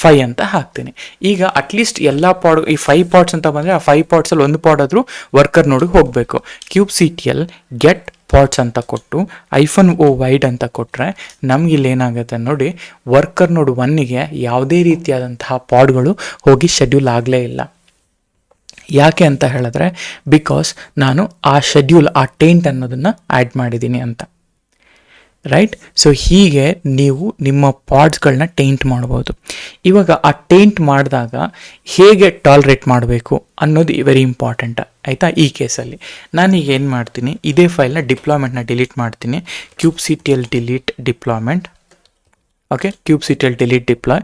5 ಅಂತ ಹಾಕ್ತೀನಿ. ಈಗ ಅಟ್ಲೀಸ್ಟ್ ಎಲ್ಲ ಪಾಡ್, ಈ 5 ಪಾಡ್ಸ್ ಅಂತ ಬಂದರೆ ಆ 5 ಪಾಡ್ಸಲ್ಲಿ ಒಂದು ಪಾಡ್ ಆದರೂ ವರ್ಕರ್ ನೋಡಿಗೆ ಹೋಗಬೇಕು. ಕ್ಯೂಬ್ಸಿಟಿಯಲ್ಲಿ ಗೆಟ್ ಪಾಡ್ಸ್ ಅಂತ ಕೊಟ್ಟು -o_wide ಅಂತ ಕೊಟ್ಟರೆ ನಮಗಿಲ್ಲಿ ಏನಾಗುತ್ತೆ ನೋಡಿ, ವರ್ಕರ್ ನೋಡ್ 1ಗೆ ಯಾವುದೇ ರೀತಿಯಾದಂತಹ ಪಾಡ್ಗಳು ಹೋಗಿ ಶೆಡ್ಯೂಲ್ ಆಗಲೇ ಇಲ್ಲ. ಯಾಕೆ ಅಂತ ಹೇಳಿದ್ರೆ ಬಿಕಾಸ್ ನಾನು ಆ ಶೆಡ್ಯೂಲ್, ಆ ಟೈಂಟ್ ಅನ್ನೋದನ್ನು ಆ್ಯಡ್ ಮಾಡಿದ್ದೀನಿ ಅಂತ, ರೈಟ್. ಸೊ ಹೀಗೆ ನೀವು ನಿಮ್ಮ ಪಾಡ್ಸ್ಗಳನ್ನ ಟೈಂಟ್ ಮಾಡ್ಬೋದು. ಇವಾಗ ಆ ಟೈಂಟ್ ಮಾಡಿದಾಗ ಹೇಗೆ ಟಾಲ್ರೇಟ್ ಮಾಡಬೇಕು ಅನ್ನೋದು ವೆರಿ ಇಂಪಾರ್ಟೆಂಟ್, ಆಯಿತಾ. ಈ ಕೇಸಲ್ಲಿ ನಾನೀಗ ಏನು ಮಾಡ್ತೀನಿ, ಇದೇ ಫೈಲ್ನ ಡಿಪ್ಲಾಯ್ಮೆಂಟ್ನ ಡಿಲೀಟ್ ಮಾಡ್ತೀನಿ. ಕ್ಯೂಬ್ಸಿಟಿಯಲ್ಲಿ ಡಿಲೀಟ್ ಡಿಪ್ಲಾಯ್ಮೆಂಟ್, ಓಕೆ. ಕ್ಯೂಬ್ಸಿಟಿಯಲ್ಲಿ ಡಿಲೀಟ್ ಡಿಪ್ಲಾಯ್.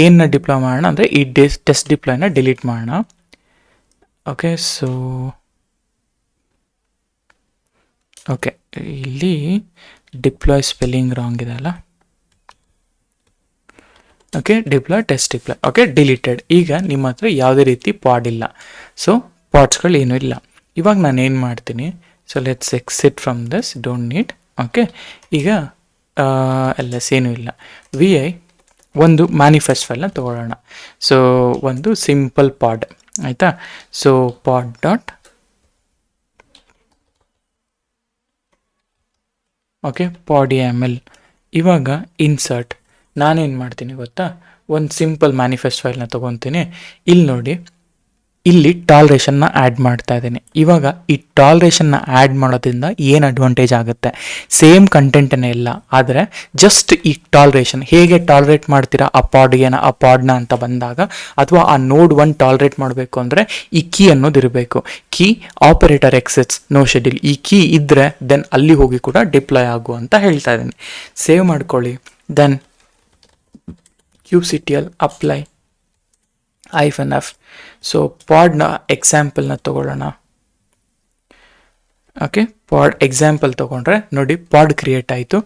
ಏನನ್ನ ಡಿಪ್ಲಾಯ್ ಮಾಡೋಣ ಅಂದರೆ ಈ ಟೆಸ್ಟ್ ಡಿಪ್ಲಾಯ್ನ ಡಿಲೀಟ್ ಮಾಡೋಣ, ಓಕೆ. ಸೊ ಓಕೆ, ಇಲ್ಲಿ ಡಿಪ್ಲಾಯ್ ಸ್ಪೆಲ್ಲಿಂಗ್ ರಾಂಗ್ ಇದೆ ಅಲ್ಲ, okay. Deploy test deploy, okay, deleted. ಈಗ ನಿಮ್ಮ ಹತ್ರ ಯಾವುದೇ ರೀತಿ ಪಾಡ್ ಇಲ್ಲ, ಸೊ ಪಾಡ್ಸ್ಗಳು ಏನೂ ಇಲ್ಲ. ಇವಾಗ ನಾನು ಏನು ಮಾಡ್ತೀನಿ, so let's exit from this, don't need, okay. ಈಗ LS ಏನೂ ಇಲ್ಲ. VI ಒಂದು ಮ್ಯಾನಿಫೆಸ್ಟ್ ಫೈಲ್ನ ತೊಗೊಳ್ಳೋಣ. ಸೊ ಒಂದು ಸಿಂಪಲ್ ಪಾಡ್, ಆಯಿತಾ. ಸೊ ಪಾಡ್ ಡಾಟ್, ಓಕೆ, pod.yaml. ಇವಾಗ ಇನ್ಸರ್ಟ್ ನಾನೇನು ಮಾಡ್ತೀನಿ ಗೊತ್ತಾ, ಒಂದು ಸಿಂಪಲ್ ಮ್ಯಾನಿಫೆಸ್ಟ್ ಫೈಲ್ನ ತೊಗೊತೀನಿ. ಇಲ್ಲಿ ನೋಡಿ, ಇಲ್ಲಿ ಟಾಲ್ರೇಷನ್ನ ಆ್ಯಡ್ ಮಾಡ್ತಾ ಇದ್ದೀನಿ. ಇವಾಗ ಈ ಟಾಲ್ರೇಷನ್ನ ಆ್ಯಡ್ ಮಾಡೋದ್ರಿಂದ ಏನು ಅಡ್ವಾಂಟೇಜ್ ಆಗುತ್ತೆ, ಸೇಮ್ ಕಂಟೆಂಟನ್ನೇ ಇಲ್ಲ, ಆದರೆ ಜಸ್ಟ್ ಈ ಟಾಲ್ರೇಷನ್ ಹೇಗೆ ಟಾಲ್ರೇಟ್ ಮಾಡ್ತೀರಾ ಆ ಪಾಡ್ನ ಅಂತ ಬಂದಾಗ, ಅಥವಾ ಆ ನೋಡ್ 1 ಟಾಲ್ರೇಟ್ ಮಾಡಬೇಕು ಅಂದರೆ ಈ ಕೀ ಅನ್ನೋದು ಇರಬೇಕು. Key operator exists no schedule, ಈ ಕೀ ಇದ್ದರೆ ದೆನ್ ಅಲ್ಲಿ ಹೋಗಿ ಕೂಡ ಡಿಪ್ಲಾಯ್ ಆಗು ಅಂತ ಹೇಳ್ತಾ ಇದ್ದೀನಿ. ಸೇವ್ ಮಾಡ್ಕೊಳ್ಳಿ. ದೆನ್ ಕ್ಯೂಬ್ಸಿಟಿಯಲ್ಲಿ ಅಪ್ಲೈ -f. ಸೊ ಪಾಡ್ನ ಎಕ್ಸಾಂಪಲ್ನ ತೊಗೊಳ್ಳೋಣ, ಓಕೆ. ಪಾಡ್ ಎಕ್ಸಾಂಪಲ್ ತೊಗೊಂಡ್ರೆ ನೋಡಿ ಪಾಡ್ ಕ್ರಿಯೇಟ್ ಆಯಿತು.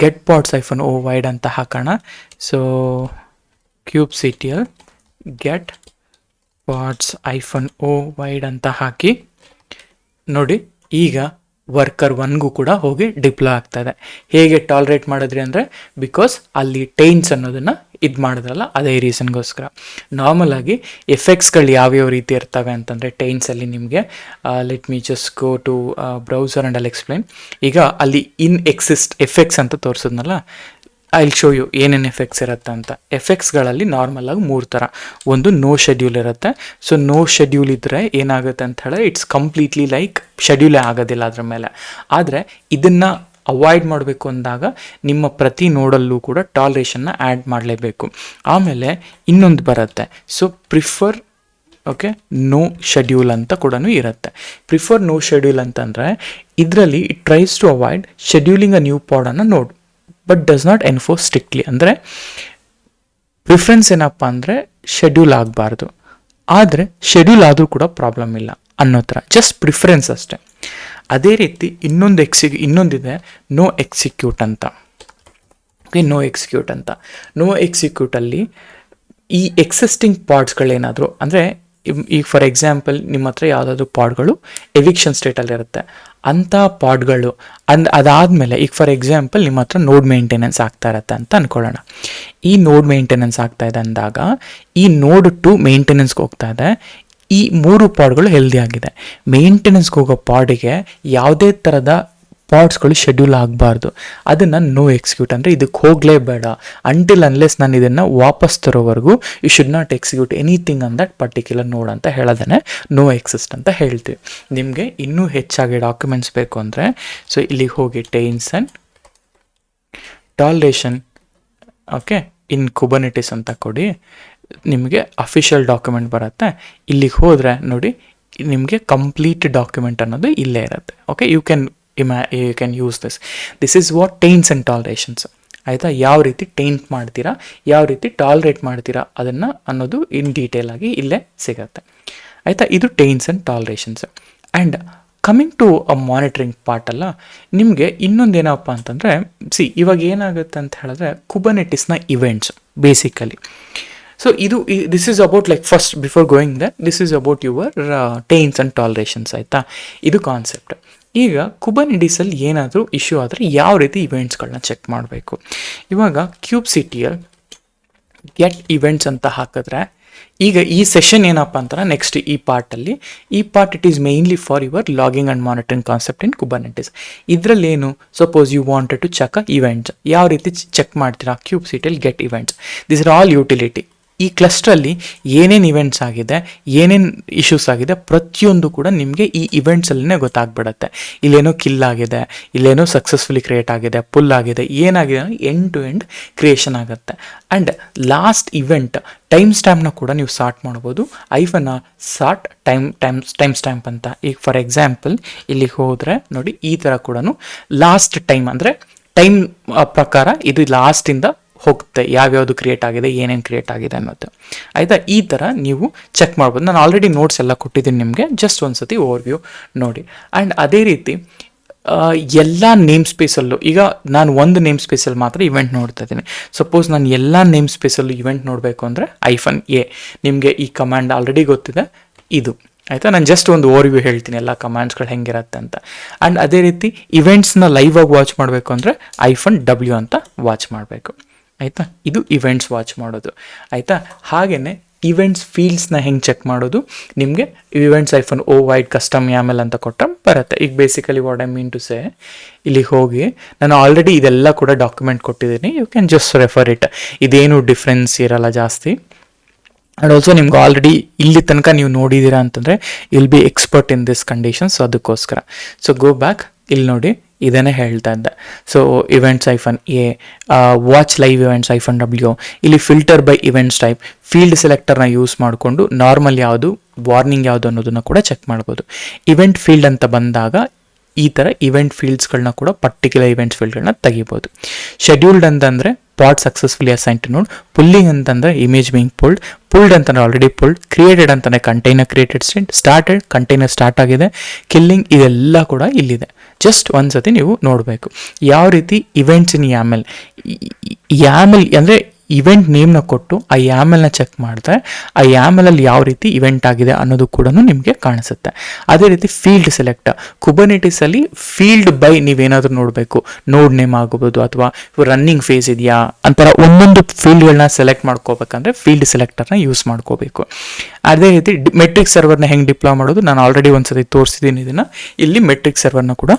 ಗೆಟ್ ಪಾಡ್ಸ್ -o_wide ಅಂತ ಹಾಕೋಣ. ಸೊ ಕ್ಯೂಬ್ಸಿಟಿಯಲ್ಲಿ ಗೆಟ್ ಪಾಡ್ಸ್ -o_wide ಅಂತ ಹಾಕಿ ನೋಡಿ, ಈಗ ವರ್ಕರ್ 1ಗೂ ಕೂಡ ಹೋಗಿ ಡಿಪ್ಲಾಯ್ ಆಗ್ತಾ ಇದೆ. ಹೇಗೆ ಟಾಲರೇಟ್ ಮಾಡಿದ್ರಿ ಅಂದರೆ ಬಿಕಾಸ್ ಅಲ್ಲಿ ಟೈನ್ಸ್ ಅನ್ನೋದನ್ನು ಇದು ಮಾಡಿದ್ರಲ್ಲ, ಅದೇ ರೀಸನ್ಗೋಸ್ಕರ. ನಾರ್ಮಲ್ ಆಗಿ ಎಫೆಕ್ಟ್ಸ್ಗಳು ಯಾವ್ಯಾವ ರೀತಿ ಇರ್ತವೆ ಅಂತಂದರೆ ಟೈನ್ಸಲ್ಲಿ ನಿಮಗೆ let me just go to browser and I'll explain. ಈಗ ಅಲ್ಲಿ ಎಫೆಕ್ಟ್ಸ್ ಅಂತ ತೋರಿಸಿದ್ನಲ್ಲ, ಐ ವಿಲ್ ಶೋ ಯು ಏನೇನು ಎಫೆಕ್ಟ್ಸ್ ಇರುತ್ತೆ ಅಂತ. ಎಫೆಕ್ಟ್ಸ್ಗಳಲ್ಲಿ ನಾರ್ಮಲ್ ಆಗಿ 3 ಥರ. ಒಂದು ನೋ ಶೆಡ್ಯೂಲ್ ಇರುತ್ತೆ. ಸೊ ನೋ ಶೆಡ್ಯೂಲ್ ಇದ್ದರೆ ಏನಾಗುತ್ತೆ ಅಂತ ಹೇಳಿದ್ರೆ ಇಟ್ಸ್ ಕಂಪ್ಲೀಟ್ಲಿ ಲೈಕ್ ಶೆಡ್ಯೂಲೇ ಆಗೋದಿಲ್ಲ ಅದ್ರ ಮೇಲೆ. ಆದರೆ ಇದನ್ನು ಅವಾಯ್ಡ್ ಮಾಡಬೇಕು ಅಂದಾಗ ನಿಮ್ಮ ಪ್ರತಿ ನೋಡಲ್ಲೂ ಕೂಡ ಟಾಲರೇಷನ್ನ ಆ್ಯಡ್ ಮಾಡಲೇಬೇಕು. ಆಮೇಲೆ ಇನ್ನೊಂದು ಬರುತ್ತೆ, ಸೊ ಪ್ರಿಫರ್ ನೋ ಶೆಡ್ಯೂಲ್ ಅಂತ ಕೂಡ ಇರುತ್ತೆ. ಪ್ರಿಫರ್ ನೋ ಶೆಡ್ಯೂಲ್ ಅಂತಂದರೆ ಇದರಲ್ಲಿ it tries to avoid scheduling a new ಪಾಡನ್ನು ನೋಡು, but does not enforce strictly. ಅಂದರೆ ಪ್ರಿಫರೆನ್ಸ್ ಏನಪ್ಪ ಅಂದರೆ ಶೆಡ್ಯೂಲ್ ಆಗಬಾರ್ದು, ಆದರೆ ಶೆಡ್ಯೂಲ್ ಆದರೂ ಕೂಡ ಪ್ರಾಬ್ಲಮ್ ಇಲ್ಲ ಅನ್ನೋ ಥರ, ಜಸ್ಟ್ ಪ್ರಿಫರೆನ್ಸ್ ಅಷ್ಟೆ. ಅದೇ ರೀತಿ ಇನ್ನೊಂದಿದೆ ನೋ ಎಕ್ಸಿಕ್ಯೂಟ್ ಅಂತ. ನೋ ಎಕ್ಸಿಕ್ಯೂಟಲ್ಲಿ ಈ ಎಕ್ಸಿಸ್ಟಿಂಗ್ ಪಾಡ್ಸ್ಗಳೇನಾದರೂ ಅಂದರೆ ಈಗ ಫಾರ್ ಎಕ್ಸಾಂಪಲ್ ನಿಮ್ಮ ಹತ್ರ ಯಾವುದಾದ್ರೂ ಪಾಡ್ಗಳು ಎವಿಕ್ಷನ್ ಸ್ಟೇಟಲ್ಲಿರುತ್ತೆ, ಅಂಥ ಪಾಡ್ಗಳು ಅದಾದಮೇಲೆ ಈಗ ಫಾರ್ ಎಕ್ಸಾಂಪಲ್ ನಿಮ್ಮ ಹತ್ರ ನೋಡ್ ಮೇಂಟೆನೆನ್ಸ್ ಆಗ್ತಾ ಇರುತ್ತೆ ಅಂತ ಅಂದ್ಕೊಳ್ಳೋಣ. ಈ ನೋಡ್ ಮೇಂಟೆನೆನ್ಸ್ ಆಗ್ತಾ ಇದೆ ಅಂದಾಗ ಈ ನೋಡ್ 2 ಮೇಂಟೆನೆನ್ಸ್ಗೆ ಹೋಗ್ತಾ ಇದೆ. ಈ 3 ಪಾಡ್ಗಳು ಹೆಲ್ದಿ ಆಗಿದೆ. ಮೇಂಟೆನೆನ್ಸ್ಗೆ ಹೋಗೋ ಪಾಡಿಗೆ ಯಾವುದೇ ಥರದ ಪಾಡ್ಸ್ಗಳು ಶೆಡ್ಯೂಲ್ ಆಗಬಾರ್ದು. ಅದನ್ನು ನೋ ಎಕ್ಸಿಕ್ಯೂಟ್ ಅಂದರೆ ಇದಕ್ಕೆ ಹೋಗಲೇಬೇಡ, ಅನ್ಲೆಸ್ ನಾನು ಇದನ್ನು ವಾಪಸ್ ತರೋವರೆಗೂ you should not execute anything on that particular node ಅಂತ ಹೇಳೋದೇ ನೋ ಎಕ್ಸಿಸ್ಟ್ ಅಂತ ಹೇಳ್ತೀವಿ. ನಿಮಗೆ ಇನ್ನೂ ಹೆಚ್ಚಾಗಿ ಡಾಕ್ಯುಮೆಂಟ್ಸ್ ಬೇಕು ಅಂದರೆ ಸೊ ಇಲ್ಲಿಗೆ ಹೋಗಿ ಟೈನ್ಸ್ ಆ್ಯಂಡ್ ಟಾಲರೇಷನ್ ಇನ್ ಕುಬರ್ನೆಟಿಸ್ ಅಂತ ಕೊಡಿ, ನಿಮಗೆ ಅಫಿಷಿಯಲ್ ಡಾಕ್ಯುಮೆಂಟ್ ಬರುತ್ತೆ. ಇಲ್ಲಿಗೆ ಹೋದರೆ ನೋಡಿ ನಿಮಗೆ ಕಂಪ್ಲೀಟ್ ಡಾಕ್ಯುಮೆಂಟ್ ಅನ್ನೋದು ಇಲ್ಲೇ ಇರುತ್ತೆ. You can use this is what taints and tolerations. ಆಯಿತಾ, ಯಾವ ರೀತಿ ಟೈಂಟ್ ಮಾಡ್ತೀರಾ, ಯಾವ ರೀತಿ ಟಾಲರೇಟ್ ಮಾಡ್ತೀರಾ ಅದನ್ನು ಅನ್ನೋದು ಇನ್ ಡೀಟೇಲ್ ಆಗಿ ಇಲ್ಲೇ ಸಿಗತ್ತೆ. ಆಯಿತಾ, ಇದು taints and tolerations. And coming to a monitoring part ಅಲ್ಲ, ನಿಮಗೆ ಇನ್ನೊಂದೇನಪ್ಪ ಅಂತಂದರೆ ಇವಾಗ ಏನಾಗುತ್ತೆ ಅಂತ ಹೇಳಿದ್ರೆ ಕುಬರ್ನೆಟಿಸ್ನ events basically. So this is about like first before going this is about your taints and tolerations. ಆಯಿತಾ, ಇದು ಕಾನ್ಸೆಪ್ಟ್. ಈಗ ಕುಬರ್ನೆಟಿಸಲ್ಲಿ ಏನಾದರೂ ಇಶ್ಯೂ ಆದರೆ ಯಾವ ರೀತಿ ಇವೆಂಟ್ಸ್ಗಳನ್ನ ಚೆಕ್ ಮಾಡಬೇಕು. ಇವಾಗ ಕ್ಯೂಬ್ಸಿಟಿಯಲ್ಲಿ ಗೆಟ್ ಇವೆಂಟ್ಸ್ ಅಂತ ಹಾಕಿದ್ರೆ ಈಗ ಈ ಸೆಷನ್ ಏನಪ್ಪ ಅಂತಾರೆ ನೆಕ್ಸ್ಟ್ ಈ part it is mainly for your logging and monitoring concept in Kubernetes. ಇದರಲ್ಲೇನು suppose you wanted to check events, ಯಾವ ರೀತಿ ಚೆಕ್ ಮಾಡ್ತೀರಾ ಕ್ಯೂಬ್ಸಿಟಿಯಲ್ಲಿ get events. This are all utility. ಈ ಕ್ಲಸ್ಟ್ರಲ್ಲಿ ಏನೇನು ಇವೆಂಟ್ಸ್ ಆಗಿದೆ, ಏನೇನು ಇಶ್ಯೂಸ್ ಆಗಿದೆ ಪ್ರತಿಯೊಂದು ಕೂಡ ನಿಮಗೆ ಈ ಇವೆಂಟ್ಸಲ್ಲೇ ಗೊತ್ತಾಗ್ಬಿಡುತ್ತೆ. ಇಲ್ಲೇನೋ ಕಿಲ್ ಆಗಿದೆ, ಇಲ್ಲೇನೋ ಸಕ್ಸಸ್ಫುಲಿ ಕ್ರಿಯೇಟ್ ಆಗಿದೆ, ಪುಲ್ ಆಗಿದೆ, ಏನಾಗಿದೆ ಎಂಡ್ ಟು ಎಂಡ್ ಕ್ರಿಯೇಷನ್ ಆಗುತ್ತೆ. ಆ್ಯಂಡ್ ಲಾಸ್ಟ್ ಇವೆಂಟ್ ಟೈಮ್ ಸ್ಟ್ಯಾಂಪ್ನ ಕೂಡ ನೀವು ಸಾರ್ಟ್ ಮಾಡ್ಬೋದು. ಸಾರ್ಟ್ ಟೈಮ್ ಸ್ಟ್ಯಾಂಪ್ ಅಂತ. ಈಗ ಫಾರ್ ಎಕ್ಸಾಂಪಲ್ ಇಲ್ಲಿಗೆ ಹೋದರೆ ನೋಡಿ ಈ ಥರ ಕೂಡ ಲಾಸ್ಟ್ ಟೈಮ್ ಅಂದರೆ ಟೈಮ್ ಪ್ರಕಾರ ಇದು ಲಾಸ್ಟಿಂದ ಹೋಗುತ್ತೆ, ಯಾವ್ಯಾವುದು ಕ್ರಿಯೇಟ್ ಆಗಿದೆ, ಏನೇನು ಕ್ರಿಯೇಟ್ ಆಗಿದೆ ಅನ್ನೋದು. ಆಯಿತಾ, ಈ ಥರ ನೀವು ಚೆಕ್ ಮಾಡ್ಬೋದು. ನಾನು ಆಲ್ರೆಡಿ ನೋಟ್ಸ್ ಎಲ್ಲ ಕೊಟ್ಟಿದ್ದೀನಿ ನಿಮಗೆ, ಜಸ್ಟ್ ಒಂದು ಸತಿ ಓವರ್ವ್ಯೂ ನೋಡಿ. ಆ್ಯಂಡ್ ಅದೇ ರೀತಿ ಎಲ್ಲ ನೇಮ್ ಸ್ಪೇಸಲ್ಲೂ ಈಗ ನಾನು ಒಂದು ನೇಮ್ ಸ್ಪೇಸಲ್ಲಿ ಮಾತ್ರ ಇವೆಂಟ್ ನೋಡ್ತಾ ಇದ್ದೀನಿ. ಸಪೋಸ್ ನಾನು ಎಲ್ಲ ನೇಮ್ ಸ್ಪೇಸಲ್ಲೂ ಇವೆಂಟ್ ನೋಡಬೇಕು ಅಂದರೆ -a. ನಿಮಗೆ ಈ ಕಮಾಂಡ್ ಆಲ್ರೆಡಿ ಗೊತ್ತಿದೆ ಇದು. ಆಯಿತಾ, ನಾನು ಜಸ್ಟ್ ಒಂದು ಓವರ್ವ್ಯೂ ಹೇಳ್ತೀನಿ ಎಲ್ಲ ಕಮಾಂಡ್ಸ್ಗಳು ಹೆಂಗಿರುತ್ತೆ ಅಂತ. ಆ್ಯಂಡ್ ಅದೇ ರೀತಿ ಇವೆಂಟ್ಸ್ನ ಲೈವ್ ಆಗಿ ವಾಚ್ ಮಾಡಬೇಕು ಅಂದರೆ -w ಅಂತ ವಾಚ್ ಮಾಡಬೇಕು. ಆಯಿತಾ, ಇದು ಇವೆಂಟ್ಸ್ ವಾಚ್ ಮಾಡೋದು. ಆಯಿತಾ, ಹಾಗೆಯೇ ಇವೆಂಟ್ಸ್ ಫೀಲ್ಡ್ಸ್ನ ಹೆಂಗೆ ಚೆಕ್ ಮಾಡೋದು, ನಿಮಗೆ events -o wide custom YAML ಅಂತ ಕೊಟ್ಟರೆ ಬರುತ್ತೆ. ಈಗ basically what I mean to say, ಇಲ್ಲಿಗೆ ಹೋಗಿ ನಾನು ಆಲ್ರೆಡಿ ಇದೆಲ್ಲ ಕೂಡ ಡಾಕ್ಯುಮೆಂಟ್ ಕೊಟ್ಟಿದ್ದೀನಿ, you can just refer it. ಇದೇನು ಡಿಫ್ರೆನ್ಸ್ ಇರಲ್ಲ ಜಾಸ್ತಿ. ಆ್ಯಂಡ್ ಆಲ್ಸೋ ನಿಮ್ಗೆ ಆಲ್ರೆಡಿ ಇಲ್ಲಿ ತನಕ ನೀವು ನೋಡಿದ್ದೀರಾ ಅಂತಂದರೆ will be expert in this conditions. ಅದಕ್ಕೋಸ್ಕರ ಸೊ ಗೋ ಬ್ಯಾಕ್, ಇಲ್ಲಿ ನೋಡಿ ಇದನ್ನೇ ಹೇಳ್ತಾ ಇದ್ದೆ. So events -a, watch live events -w. ಇಲ್ಲಿ filter by events type, field ಸೆಲೆಕ್ಟರ್ನ ಯೂಸ್ ಮಾಡಿಕೊಂಡು ನಾರ್ಮಲ್ ಯಾವುದು, ವಾರ್ನಿಂಗ್ ಯಾವುದು ಅನ್ನೋದನ್ನು ಕೂಡ ಚೆಕ್ ಮಾಡ್ಬೋದು. ಇವೆಂಟ್ ಫೀಲ್ಡ್ ಅಂತ ಬಂದಾಗ ಈ ಥರ ಇವೆಂಟ್ ಫೀಲ್ಡ್ಸ್ಗಳನ್ನ ಕೂಡ ಪರ್ಟಿಕ್ಯುಲರ್ ಇವೆಂಟ್ಸ್ ಫೀಲ್ಡ್ಗಳನ್ನ ತೆಗಿಬೋದು. ಶೆಡ್ಯೂಲ್ಡ್ ಅಂತಂದರೆ ಪಾಡ್ ಸಕ್ಸಸ್ಫುಲಿ ಅಸೈನ್ ಟು ನೋಡ್, ಪುಲ್ಲಿಂಗ್ ಅಂತಂದರೆ ಇಮೇಜ್ ಬಿಂಗ್ ಪುಲ್ಡ್ ಅಂತಂದರೆ ಆಲ್ರೆಡಿ ಪುಲ್ಡ್, ಕ್ರಿಯೇಟೆಡ್ ಅಂತಂದರೆ container created state, started container start ಆಗಿದೆ, ಕಿಲ್ಲಿಂಗ್ ಇದೆಲ್ಲ ಕೂಡ ಇಲ್ಲಿದೆ. ಜಸ್ಟ್ ಒಂದು ಸತಿ ನೀವು ನೋಡಬೇಕು ಯಾವ ರೀತಿ ಇವೆಂಟ್ಸ್ ಇನ್ YAML ಅಂದರೆ ಇವೆಂಟ್ ನೇಮ್ನ ಕೊಟ್ಟು ಆ YAMLನ ಚೆಕ್ ಮಾಡಿದ್ರೆ ಆ YAMLಲ್ಲಿ ಯಾವ ರೀತಿ ಇವೆಂಟ್ ಆಗಿದೆ ಅನ್ನೋದು ಕೂಡ ನಿಮಗೆ ಕಾಣಿಸುತ್ತೆ. ಅದೇ ರೀತಿ ಫೀಲ್ಡ್ ಸೆಲೆಕ್ಟ್, ಕುಬರ್ನೆಟಿಸಲ್ಲಿ ಫೀಲ್ಡ್ ಬೈ ನೀವೇನಾದರೂ ನೋಡಬೇಕು, ನೋಡ್ ನೇಮ್ ಆಗ್ಬೋದು ಅಥವಾ ರನ್ನಿಂಗ್ ಫೇಸ್ ಇದೆಯಾ ಅಂತರ ಒಂದೊಂದು ಫೀಲ್ಡ್ಗಳನ್ನ ಸೆಲೆಕ್ಟ್ ಮಾಡ್ಕೋಬೇಕಂದ್ರೆ ಫೀಲ್ಡ್ ಸೆಲೆಕ್ಟರ್ನ ಯೂಸ್ ಮಾಡ್ಕೋಬೇಕು. ಅದೇ ರೀತಿ ಮೆಟ್ರಿಕ್ ಸರ್ವರ್ನ ಹೆಂಗೆ ಡಿಪ್ಲಾಯ್ ಮಾಡೋದು ನಾನು ಆಲ್ರೆಡಿ ಒಂದ್ಸತಿ ತೋರಿಸಿದ್ದೀನಿ. ಇದನ್ನು ಇಲ್ಲಿ ಮೆಟ್ರಿಕ್ ಸರ್ವರ್ನ ಕೂಡ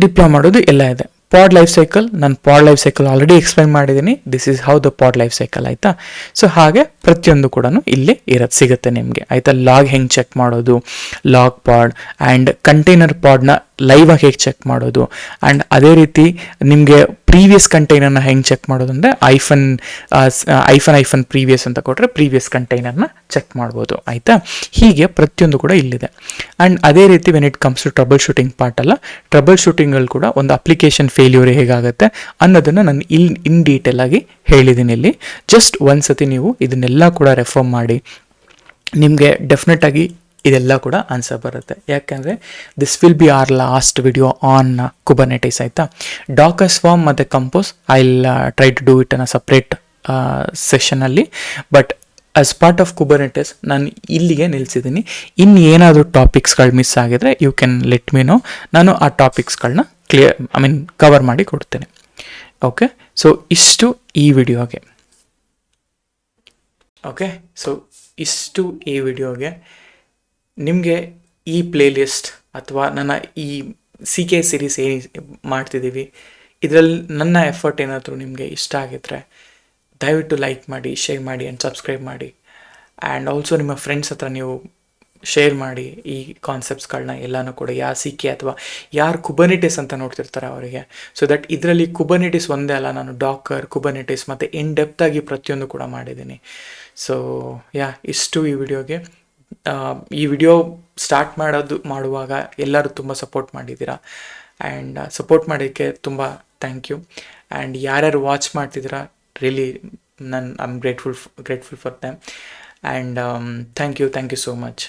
ಡಿಪ್ಲಾಯ್ ಮಾಡೋದು ಎಲ್ಲ ಇದೆ. ಪಾಡ್ ಲೈಫ್ ಸೈಕಲ್, ನಾನು ಪಾಡ್ ಲೈಫ್ ಸೈಕಲ್ ಆಲ್ರೆಡಿ ಎಕ್ಸ್ಪ್ಲೈನ್ ಮಾಡಿದ್ದೀನಿ. This is how the pod life cycle, ಆಯಿತಾ. ಸೊ ಹಾಗೆ ಪ್ರತಿಯೊಂದು ಕೂಡ ಇಲ್ಲಿ ಸಿಗುತ್ತೆ ನಿಮಗೆ, ಆಯಿತಾ. ಲಾಗ್ ಹೆಂಗೆ ಚೆಕ್ ಮಾಡೋದು, ಲಾಗ್ ಪಾಡ್ ಆ್ಯಂಡ್ ಕಂಟೈನರ್ ಪಾಡ್ನ ಲೈವಾಗಿ ಹೇಗೆ ಚೆಕ್ ಮಾಡೋದು, ಆ್ಯಂಡ್ ಅದೇ ರೀತಿ ನಿಮಗೆ ಪ್ರೀವಿಯಸ್ ಕಂಟೈನರ್ನ ಹೆಂಗೆ ಚೆಕ್ ಮಾಡೋದು ಅಂದರೆ ಐಫನ್ ಪ್ರೀವಿಯಸ್ ಅಂತ ಕೊಟ್ಟರೆ ಪ್ರೀವಿಯಸ್ ಕಂಟೈನರ್ನ ಚೆಕ್ ಮಾಡ್ಬೋದು, ಆಯಿತಾ. ಹೀಗೆ ಪ್ರತಿಯೊಂದು ಕೂಡ ಇಲ್ಲಿದೆ. ಆ್ಯಂಡ್ ಅದೇ ರೀತಿ when it comes to troubleshooting part ಅಲ್ಲ, ಟ್ರಬಲ್ ಶೂಟಿಂಗಲ್ಲಿ ಕೂಡ ಒಂದು ಅಪ್ಲಿಕೇಶನ್ ಫೇಲ್ಯೂರ್ ಹೇಗಾಗುತ್ತೆ ಅನ್ನೋದನ್ನು ನಾನು ಇಲ್ಲಿ ಇನ್ ಡೀಟೇಲ್ ಆಗಿ ಹೇಳಿದ್ದೀನಿ. ಇಲ್ಲಿ ಜಸ್ಟ್ ಒಂದ್ಸತಿ ನೀವು ಇದನ್ನೆಲ್ಲ ಕೂಡ ರೆಫರ್ ಮಾಡಿ, ನಿಮಗೆ ಡೆಫಿನೆಟಾಗಿ ಇದೆಲ್ಲ ಕೂಡ ಆನ್ಸರ್ ಬರುತ್ತೆ. ಯಾಕೆಂದರೆ this will be our last video on Kubernetes, ಆಯಿತಾ. ಡಾಕರ್ ಸ್ವಾರ್ಮ್ ಮತ್ತು compose I will try to do it on a separate ಸೆಷನಲ್ಲಿ, but as part of Kubernetes ನಾನು ಇಲ್ಲಿಗೆ ನಿಲ್ಲಿಸಿದ್ದೀನಿ. ಇನ್ನು ಏನಾದರೂ ಟಾಪಿಕ್ಸ್ಗಳು ಮಿಸ್ ಆಗಿದ್ರೆ you can let me know, ನಾನು ಆ ಟಾಪಿಕ್ಸ್ಗಳನ್ನ ಕವರ್ ಮಾಡಿ ಕೊಡ್ತೇನೆ. ಓಕೆ, ಸೊ ಇಷ್ಟು ಈ ವಿಡಿಯೋಗೆ. ಓಕೆ, ಸೊ ಇಷ್ಟು ಈ ವಿಡಿಯೋಗೆ. ನಿಮಗೆ ಈ ಪ್ಲೇಲಿಸ್ಟ್ ಅಥವಾ ನನ್ನ ಈ CK ಸೀರೀಸ್ ಏನು ಮಾಡ್ತಿದ್ದೀವಿ ಇದರಲ್ಲಿ ನನ್ನ ಎಫರ್ಟ್ ಏನಾದರೂ ನಿಮಗೆ ಇಷ್ಟ ಆಗಿದ್ದರೆ ದಯವಿಟ್ಟು ಲೈಕ್ ಮಾಡಿ, ಶೇರ್ ಮಾಡಿ ಆ್ಯಂಡ್ ಸಬ್ಸ್ಕ್ರೈಬ್ ಮಾಡಿ. ಆ್ಯಂಡ್ ಆಲ್ಸೋ ನಿಮ್ಮ ಫ್ರೆಂಡ್ಸ್ ಹತ್ರ ನೀವು ಶೇರ್ ಮಾಡಿ ಈ ಕಾನ್ಸೆಪ್ಟ್ಸ್ಗಳನ್ನ ಎಲ್ಲನೂ ಕೂಡ, ಯಾರು CK ಅಥವಾ ಯಾರು ಕುಬರ್ನೆಟಿಸ್ ಅಂತ ನೋಡ್ತಿರ್ತಾರೆ ಅವರಿಗೆ. ಸೊ ದಟ್ ಇದರಲ್ಲಿ ಕುಬರ್ನೆಟಿಸ್ ಒಂದೇ ಅಲ್ಲ, ನಾನು ಡಾಕರ್, ಕುಬರ್ನೆಟಿಸ್ ಮತ್ತು ಇನ್ ಡೆಪ್ತಾಗಿ ಪ್ರತಿಯೊಂದು ಕೂಡ ಮಾಡಿದ್ದೀನಿ. ಸೊ ಇಷ್ಟು ಈ ವಿಡಿಯೋಗೆ. ಈ ವಿಡಿಯೋ ಸ್ಟಾರ್ಟ್ ಮಾಡುವಾಗ ಎಲ್ಲರೂ ತುಂಬ ಸಪೋರ್ಟ್ ಮಾಡಿದ್ದೀರಾ ಆ್ಯಂಡ್ ಸಪೋರ್ಟ್ ಮಾಡೋಕ್ಕೆ ತುಂಬ ಥ್ಯಾಂಕ್ ಯು. ಆ್ಯಂಡ್ ಯಾರ್ಯಾರು ವಾಚ್ ಮಾಡ್ತಿದ್ದೀರಾ really I am grateful for them. And thank you so much.